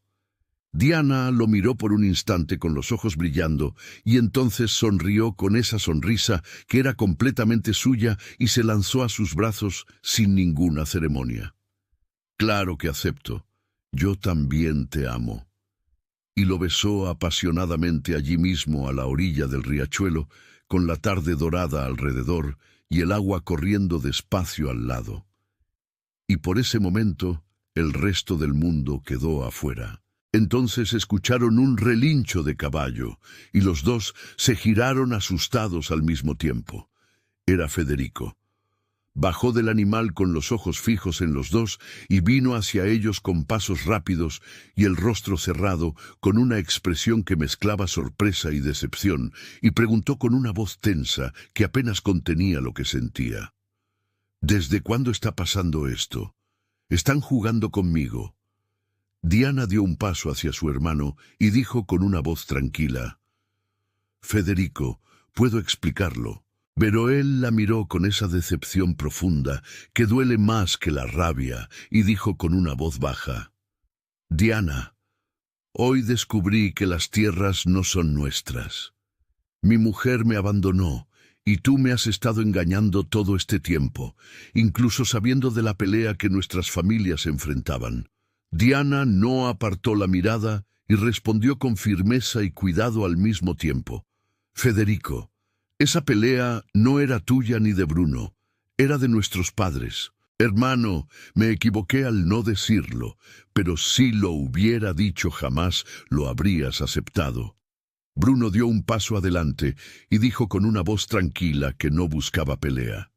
Diana lo miró por un instante con los ojos brillando, y entonces sonrió con esa sonrisa que era completamente suya y se lanzó a sus brazos sin ninguna ceremonia. Claro que acepto. Yo también te amo. Y lo besó apasionadamente allí mismo a la orilla del riachuelo, con la tarde dorada alrededor y el agua corriendo despacio al lado. Y por ese momento el resto del mundo quedó afuera. Entonces escucharon un relincho de caballo, y los dos se giraron asustados al mismo tiempo. Era Federico. Bajó del animal con los ojos fijos en los dos y vino hacia ellos con pasos rápidos y el rostro cerrado, con una expresión que mezclaba sorpresa y decepción, y preguntó con una voz tensa que apenas contenía lo que sentía. ¿Desde cuándo está pasando esto? Están jugando conmigo. Diana dio un paso hacia su hermano y dijo con una voz tranquila: Federico, puedo explicarlo. Pero él la miró con esa decepción profunda que duele más que la rabia y dijo con una voz baja: Diana, hoy descubrí que las tierras no son nuestras. Mi mujer me abandonó y tú me has estado engañando todo este tiempo, incluso sabiendo de la pelea que nuestras familias enfrentaban. Diana no apartó la mirada y respondió con firmeza y cuidado al mismo tiempo: Federico, esa pelea no era tuya ni de Bruno, era de nuestros padres. Hermano, me equivoqué al no decirlo, pero si lo hubiera dicho jamás lo habrías aceptado. Bruno dio un paso adelante y dijo con una voz tranquila que no buscaba pelea: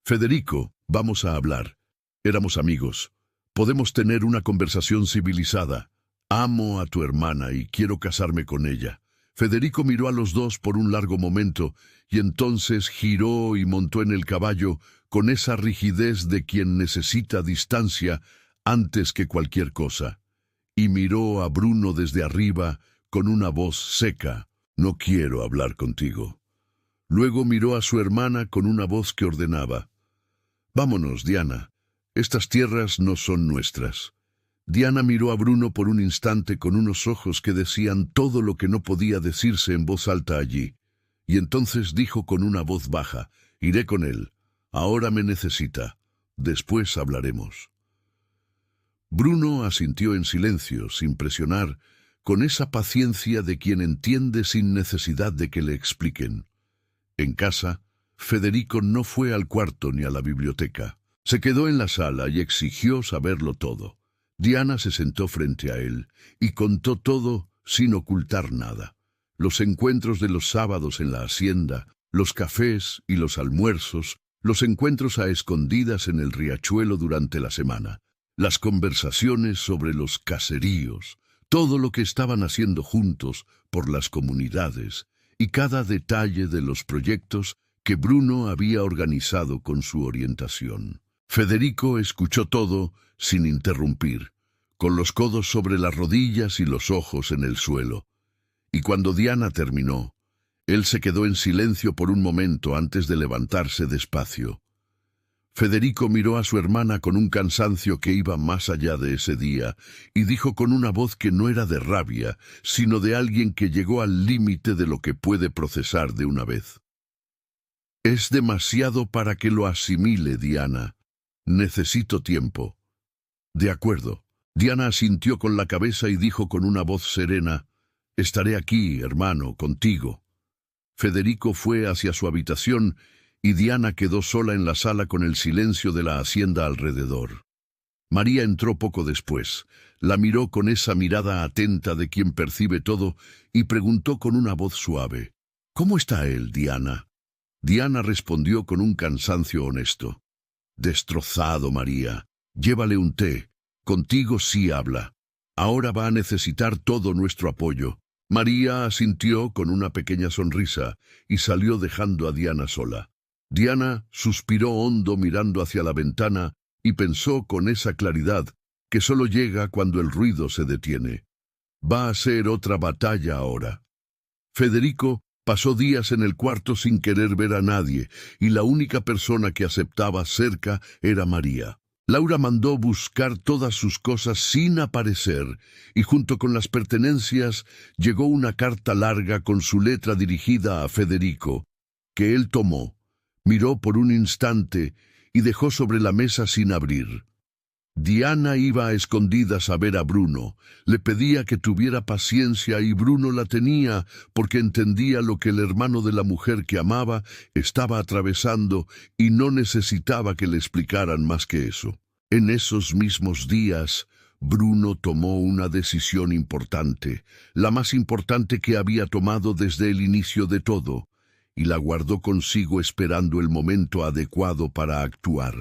Federico, vamos a hablar. Éramos amigos. Podemos tener una conversación civilizada. Amo a tu hermana y quiero casarme con ella. Federico miró a los dos por un largo momento y entonces giró y montó en el caballo con esa rigidez de quien necesita distancia antes que cualquier cosa. Y miró a Bruno desde arriba con una voz seca: No quiero hablar contigo. Luego miró a su hermana con una voz que ordenaba: Vámonos, Diana. Estas tierras no son nuestras. Diana miró a Bruno por un instante con unos ojos que decían todo lo que no podía decirse en voz alta allí, y entonces dijo con una voz baja: Iré con él. Ahora me necesita. Después hablaremos. Bruno asintió en silencio, sin presionar, con esa paciencia de quien entiende sin necesidad de que le expliquen. En casa, Federico no fue al cuarto ni a la biblioteca. Se quedó en la sala y exigió saberlo todo. Diana se sentó frente a él y contó todo sin ocultar nada. Los encuentros de los sábados en la hacienda, los cafés y los almuerzos, los encuentros a escondidas en el riachuelo durante la semana, las conversaciones sobre los caseríos, todo lo que estaban haciendo juntos por las comunidades y cada detalle de los proyectos que Bruno había organizado con su orientación. Federico escuchó todo sin interrumpir, con los codos sobre las rodillas y los ojos en el suelo. Y cuando Diana terminó, él se quedó en silencio por un momento antes de levantarse despacio. Federico miró a su hermana con un cansancio que iba más allá de ese día y dijo con una voz que no era de rabia, sino de alguien que llegó al límite de lo que puede procesar de una vez: Es demasiado para que lo asimile, Diana. Necesito tiempo. De acuerdo. Diana asintió con la cabeza y dijo con una voz serena: Estaré aquí, hermano, contigo. Federico fue hacia su habitación y Diana quedó sola en la sala con el silencio de la hacienda alrededor. María entró poco después, la miró con esa mirada atenta de quien percibe todo y preguntó con una voz suave: ¿Cómo está él, Diana? Diana respondió con un cansancio honesto. Destrozado, María. Llévale un té. Contigo sí habla. Ahora va a necesitar todo nuestro apoyo. María asintió con una pequeña sonrisa y salió dejando a Diana sola. Diana suspiró hondo mirando hacia la ventana y pensó con esa claridad que solo llega cuando el ruido se detiene. Va a ser otra batalla ahora. Federico pasó días en el cuarto sin querer ver a nadie, y la única persona que aceptaba cerca era María. Laura mandó buscar todas sus cosas sin aparecer, y junto con las pertenencias llegó una carta larga con su letra dirigida a Federico, que él tomó, miró por un instante y dejó sobre la mesa sin abrir. Diana iba a escondidas a ver a Bruno. Le pedía que tuviera paciencia y Bruno la tenía porque entendía lo que el hermano de la mujer que amaba estaba atravesando y no necesitaba que le explicaran más que eso. En esos mismos días, Bruno tomó una decisión importante, la más importante que había tomado desde el inicio de todo, y la guardó consigo esperando el momento adecuado para actuar.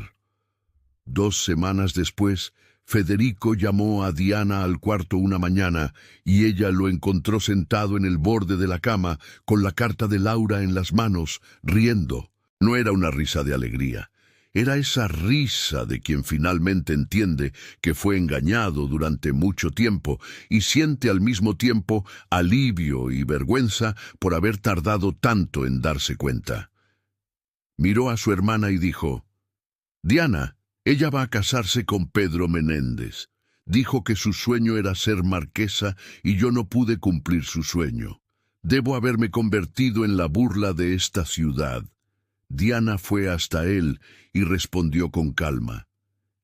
2 semanas después, Federico llamó a Diana al cuarto una mañana y ella lo encontró sentado en el borde de la cama con la carta de Laura en las manos, riendo. No era una risa de alegría. Era esa risa de quien finalmente entiende que fue engañado durante mucho tiempo y siente al mismo tiempo alivio y vergüenza por haber tardado tanto en darse cuenta. Miró a su hermana y dijo: «Diana, ella va a casarse con Pedro Menéndez. Dijo que su sueño era ser marquesa y yo no pude cumplir su sueño. Debo haberme convertido en la burla de esta ciudad». Diana fue hasta él y respondió con calma: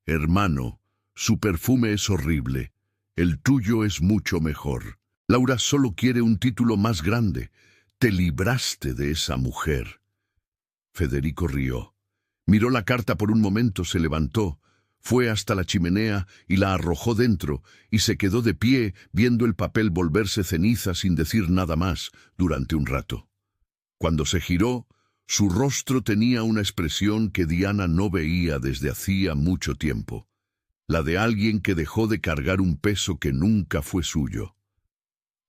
«Hermano, su perfume es horrible. El tuyo es mucho mejor. Laura solo quiere un título más grande. Te libraste de esa mujer». Federico rió. Miró la carta por un momento, se levantó, fue hasta la chimenea y la arrojó dentro, y se quedó de pie viendo el papel volverse ceniza sin decir nada más durante un rato. Cuando se giró, su rostro tenía una expresión que Diana no veía desde hacía mucho tiempo, la de alguien que dejó de cargar un peso que nunca fue suyo.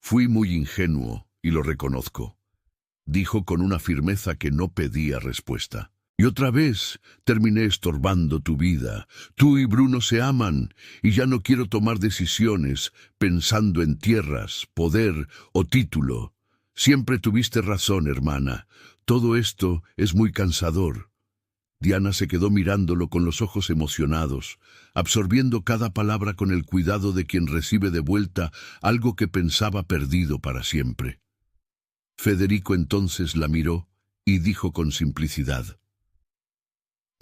«Fui muy ingenuo, y lo reconozco», dijo con una firmeza que no pedía respuesta. «Y otra vez terminé estorbando tu vida. Tú y Bruno se aman, y ya no quiero tomar decisiones pensando en tierras, poder o título. Siempre tuviste razón, hermana. Todo esto es muy cansador». Diana se quedó mirándolo con los ojos emocionados, absorbiendo cada palabra con el cuidado de quien recibe de vuelta algo que pensaba perdido para siempre. Federico entonces la miró y dijo con simplicidad: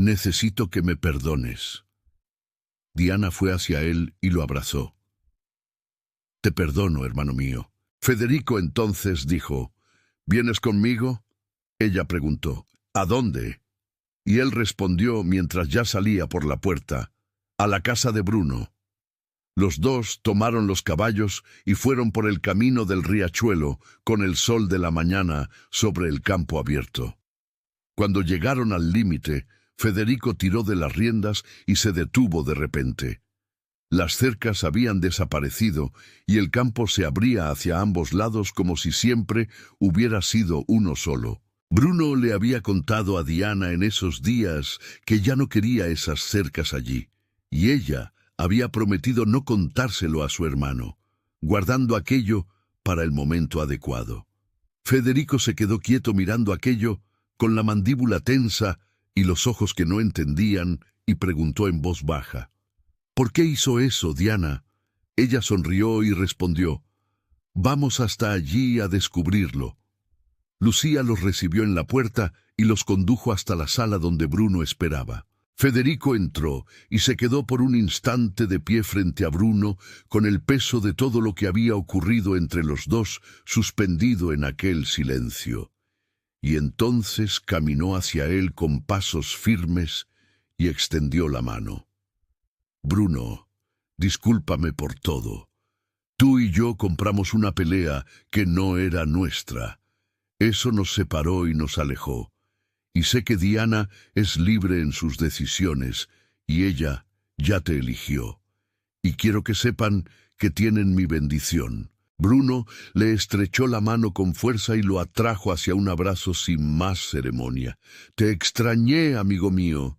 «Necesito que me perdones». Diana fue hacia él y lo abrazó. «Te perdono, hermano mío». Federico entonces dijo: «¿Vienes conmigo?». Ella preguntó: «¿A dónde?». Y él respondió mientras ya salía por la puerta: «A la casa de Bruno». Los dos tomaron los caballos y fueron por el camino del riachuelo con el sol de la mañana sobre el campo abierto. Cuando llegaron al límite, Federico tiró de las riendas y se detuvo de repente. Las cercas habían desaparecido y el campo se abría hacia ambos lados como si siempre hubiera sido uno solo. Bruno le había contado a Diana en esos días que ya no quería esas cercas allí, y ella había prometido no contárselo a su hermano, guardando aquello para el momento adecuado. Federico se quedó quieto mirando aquello, con la mandíbula tensa y los ojos que no entendían, y preguntó en voz baja: «¿Por qué hizo eso, Diana?». Ella sonrió y respondió: «Vamos hasta allí a descubrirlo». Lucía los recibió en la puerta y los condujo hasta la sala donde Bruno esperaba. Federico entró y se quedó por un instante de pie frente a Bruno, con el peso de todo lo que había ocurrido entre los dos suspendido en aquel silencio. Y entonces caminó hacia él con pasos firmes y extendió la mano. «Bruno, discúlpame por todo. Tú y yo compramos una pelea que no era nuestra. Eso nos separó y nos alejó. Y sé que Diana es libre en sus decisiones, y ella ya te eligió. Y quiero que sepan que tienen mi bendición. Bruno le estrechó la mano con fuerza y lo atrajo hacia un abrazo sin más ceremonia. Te extrañé, amigo mío.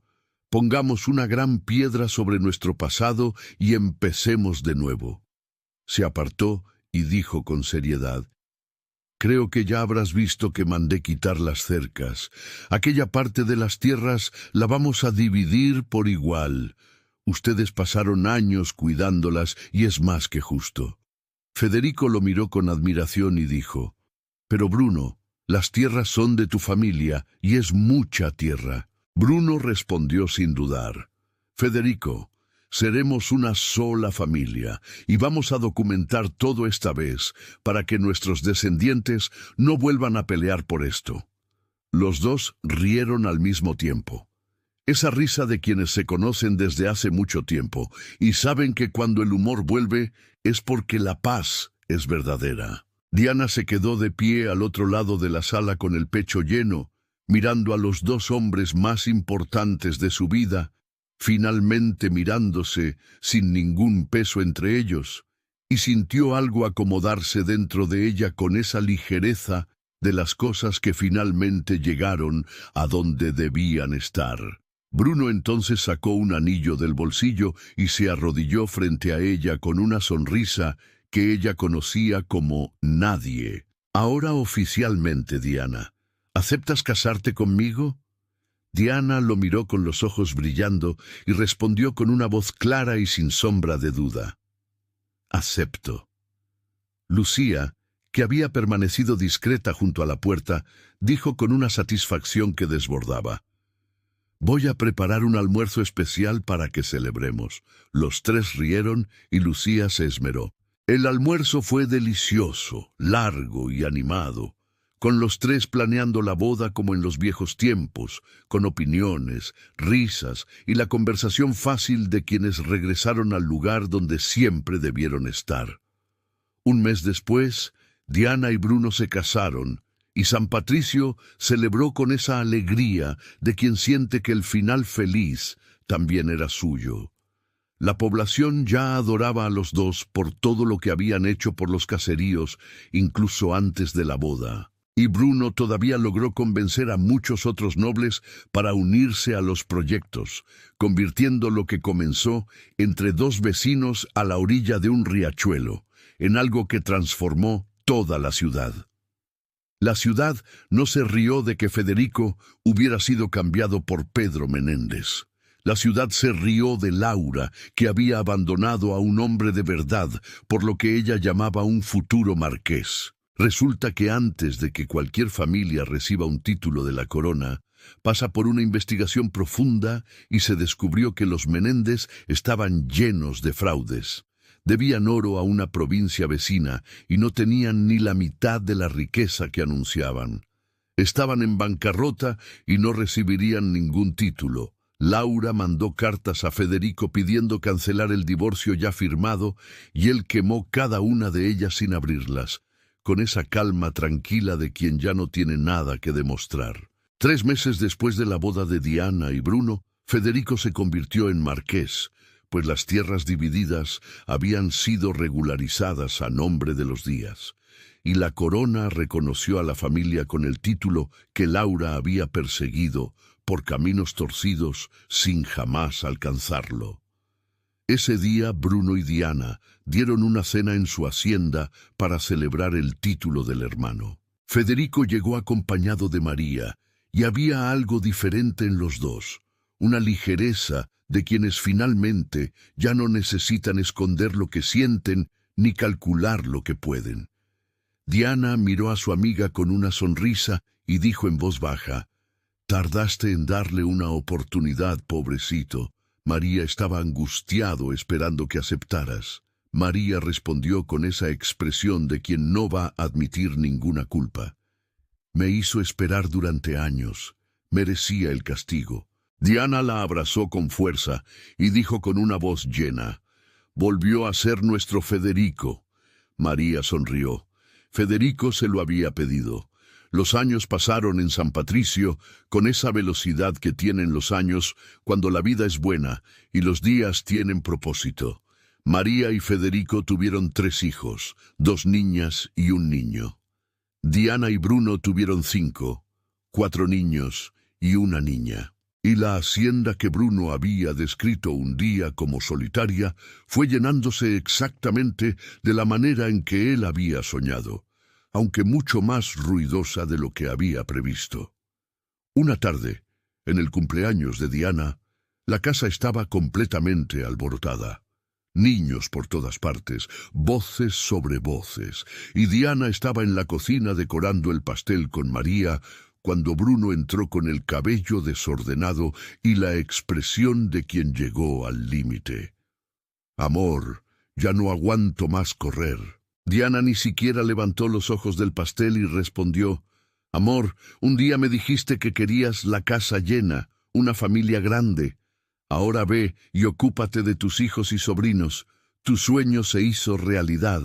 Pongamos una gran piedra sobre nuestro pasado y empecemos de nuevo. Se apartó y dijo con seriedad: Creo que ya habrás visto que mandé quitar las cercas. Aquella parte de las tierras la vamos a dividir por igual. Ustedes pasaron años cuidándolas y es más que justo. Federico lo miró con admiración y dijo: Pero Bruno, las tierras son de tu familia y es mucha tierra. Bruno respondió sin dudar: Federico, seremos una sola familia y vamos a documentar todo esta vez para que nuestros descendientes no vuelvan a pelear por esto. Los dos rieron al mismo tiempo. Esa risa de quienes se conocen desde hace mucho tiempo y saben que cuando el humor vuelve es porque la paz es verdadera. Diana se quedó de pie al otro lado de la sala con el pecho lleno, mirando a los dos hombres más importantes de su vida, finalmente mirándose sin ningún peso entre ellos, y sintió algo acomodarse dentro de ella con esa ligereza de las cosas que finalmente llegaron a donde debían estar. Bruno entonces sacó un anillo del bolsillo y se arrodilló frente a ella con una sonrisa que ella conocía como nadie. Ahora oficialmente, Diana, ¿aceptas casarte conmigo? Diana lo miró con los ojos brillando y respondió con una voz clara y sin sombra de duda: Acepto. Lucía, que había permanecido discreta junto a la puerta, dijo con una satisfacción que desbordaba: Voy a preparar un almuerzo especial para que celebremos. Los tres rieron y Lucía se esmeró. El almuerzo fue delicioso, largo y animado, con los tres planeando la boda como en los viejos tiempos, con opiniones, risas y la conversación fácil de quienes regresaron al lugar donde siempre debieron estar. Un mes después, Diana y Bruno se casaron, y San Patricio celebró con esa alegría de quien siente que el final feliz también era suyo. La población ya adoraba a los dos por todo lo que habían hecho por los caseríos, incluso antes de la boda. Y Bruno todavía logró convencer a muchos otros nobles para unirse a los proyectos, convirtiendo lo que comenzó entre dos vecinos a la orilla de un riachuelo, en algo que transformó toda la ciudad. La ciudad no se rió de que Federico hubiera sido cambiado por Pedro Menéndez. La ciudad se rió de Laura, que había abandonado a un hombre de verdad, por lo que ella llamaba un futuro marqués. Resulta que antes de que cualquier familia reciba un título de la corona, pasa por una investigación profunda y se descubrió que los Menéndez estaban llenos de fraudes. Debían oro a una provincia vecina y no tenían ni la mitad de la riqueza que anunciaban. Estaban en bancarrota y no recibirían ningún título. Laura mandó cartas a Federico pidiendo cancelar el divorcio ya firmado y él quemó cada una de ellas sin abrirlas, con esa calma tranquila de quien ya no tiene nada que demostrar. 3 meses después de la boda de Diana y Bruno, Federico se convirtió en marqués, pues las tierras divididas habían sido regularizadas a nombre de los Díaz, y la corona reconoció a la familia con el título que Laura había perseguido por caminos torcidos sin jamás alcanzarlo. Ese día Bruno y Diana dieron una cena en su hacienda para celebrar el título del hermano. Federico llegó acompañado de María, y había algo diferente en los dos, una ligereza de quienes finalmente ya no necesitan esconder lo que sienten ni calcular lo que pueden. Diana miró a su amiga con una sonrisa y dijo en voz baja: «Tardaste en darle una oportunidad, pobrecito. María estaba angustiado esperando que aceptaras». María respondió con esa expresión de quien no va a admitir ninguna culpa: «Me hizo esperar durante años. Merecía el castigo». Diana la abrazó con fuerza y dijo con una voz llena: «Volvió a ser nuestro Federico». María sonrió. Federico se lo había pedido. Los años pasaron en San Patricio con esa velocidad que tienen los años cuando la vida es buena y los días tienen propósito. María y Federico tuvieron 3 hijos, 2 niñas y un niño. Diana y Bruno tuvieron 5, 4 niños y una niña. Y la hacienda que Bruno había descrito un día como solitaria fue llenándose exactamente de la manera en que él había soñado, aunque mucho más ruidosa de lo que había previsto. Una tarde, en el cumpleaños de Diana, la casa estaba completamente alborotada. Niños por todas partes, voces sobre voces, y Diana estaba en la cocina decorando el pastel con María cuando Bruno entró con el cabello desordenado y la expresión de quien llegó al límite. «Amor, ya no aguanto más correr». Diana ni siquiera levantó los ojos del pastel y respondió: «Amor, un día me dijiste que querías la casa llena, una familia grande. Ahora ve y ocúpate de tus hijos y sobrinos. Tu sueño se hizo realidad».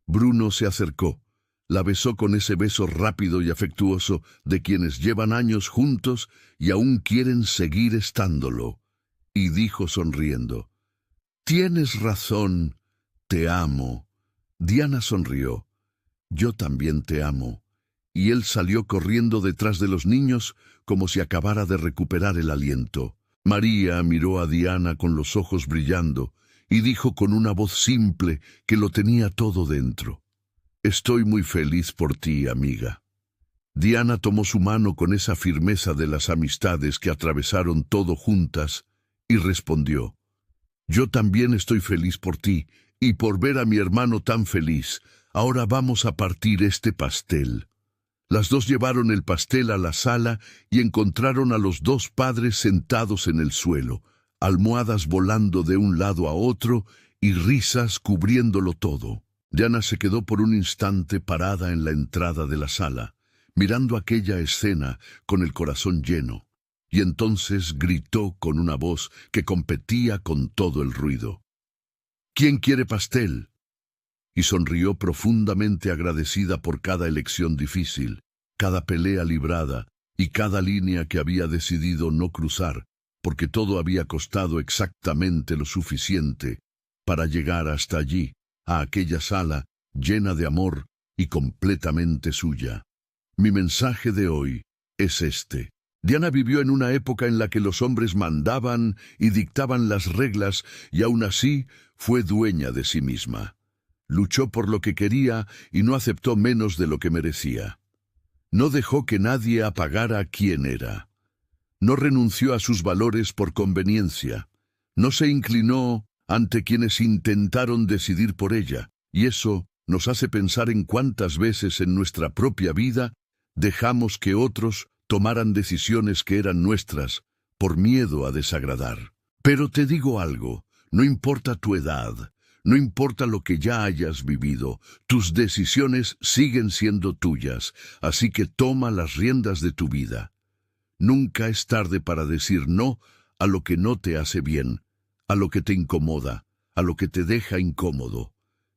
Bruno se acercó, la besó con ese beso rápido y afectuoso de quienes llevan años juntos y aún quieren seguir estándolo, y dijo sonriendo: «Tienes razón, te amo». Diana sonrió: «Yo también te amo». Y él salió corriendo detrás de los niños como si acabara de recuperar el aliento. María miró a Diana con los ojos brillando y dijo con una voz simple que lo tenía todo dentro: «Estoy muy feliz por ti, amiga». Diana tomó su mano con esa firmeza de las amistades que atravesaron todo juntas y respondió: «Yo también estoy feliz por ti y por ver a mi hermano tan feliz. Ahora vamos a partir este pastel». Las dos llevaron el pastel a la sala y encontraron a los 2 padres sentados en el suelo, almohadas volando de un lado a otro y risas cubriéndolo todo. Diana se quedó por un instante parada en la entrada de la sala, mirando aquella escena con el corazón lleno, y entonces gritó con una voz que competía con todo el ruido: «¿Quién quiere pastel?». Y sonrió profundamente agradecida por cada elección difícil, cada pelea librada y cada línea que había decidido no cruzar, porque todo había costado exactamente lo suficiente para llegar hasta allí, a aquella sala llena de amor y completamente suya. Mi mensaje de hoy es este. Diana vivió en una época en la que los hombres mandaban y dictaban las reglas y aún así fue dueña de sí misma. Luchó por lo que quería y no aceptó menos de lo que merecía. No dejó que nadie apagara quién era. No renunció a sus valores por conveniencia. No se inclinó ante quienes intentaron decidir por ella, y eso nos hace pensar en cuántas veces en nuestra propia vida dejamos que otros tomaran decisiones que eran nuestras por miedo a desagradar. Pero te digo algo, no importa tu edad, no importa lo que ya hayas vivido, tus decisiones siguen siendo tuyas, así que toma las riendas de tu vida. Nunca es tarde para decir no a lo que no te hace bien, a lo que te incomoda, a lo que te deja incómodo.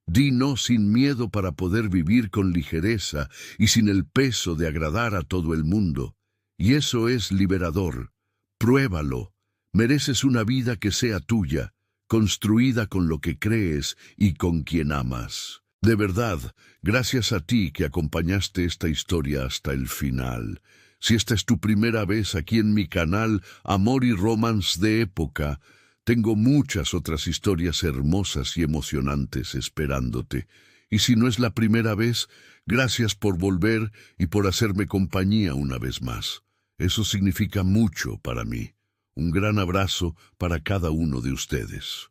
Di no sin miedo para poder vivir con ligereza y sin el peso de agradar a todo el mundo. Y eso es liberador. Pruébalo. Mereces una vida que sea tuya, construida con lo que crees y con quien amas. De verdad, gracias a ti que acompañaste esta historia hasta el final. Si esta es tu primera vez aquí en mi canal Amor y Romance de Época, tengo muchas otras historias hermosas y emocionantes esperándote. Y si no es la primera vez, gracias por volver y por hacerme compañía una vez más. Eso significa mucho para mí. Un gran abrazo para cada uno de ustedes.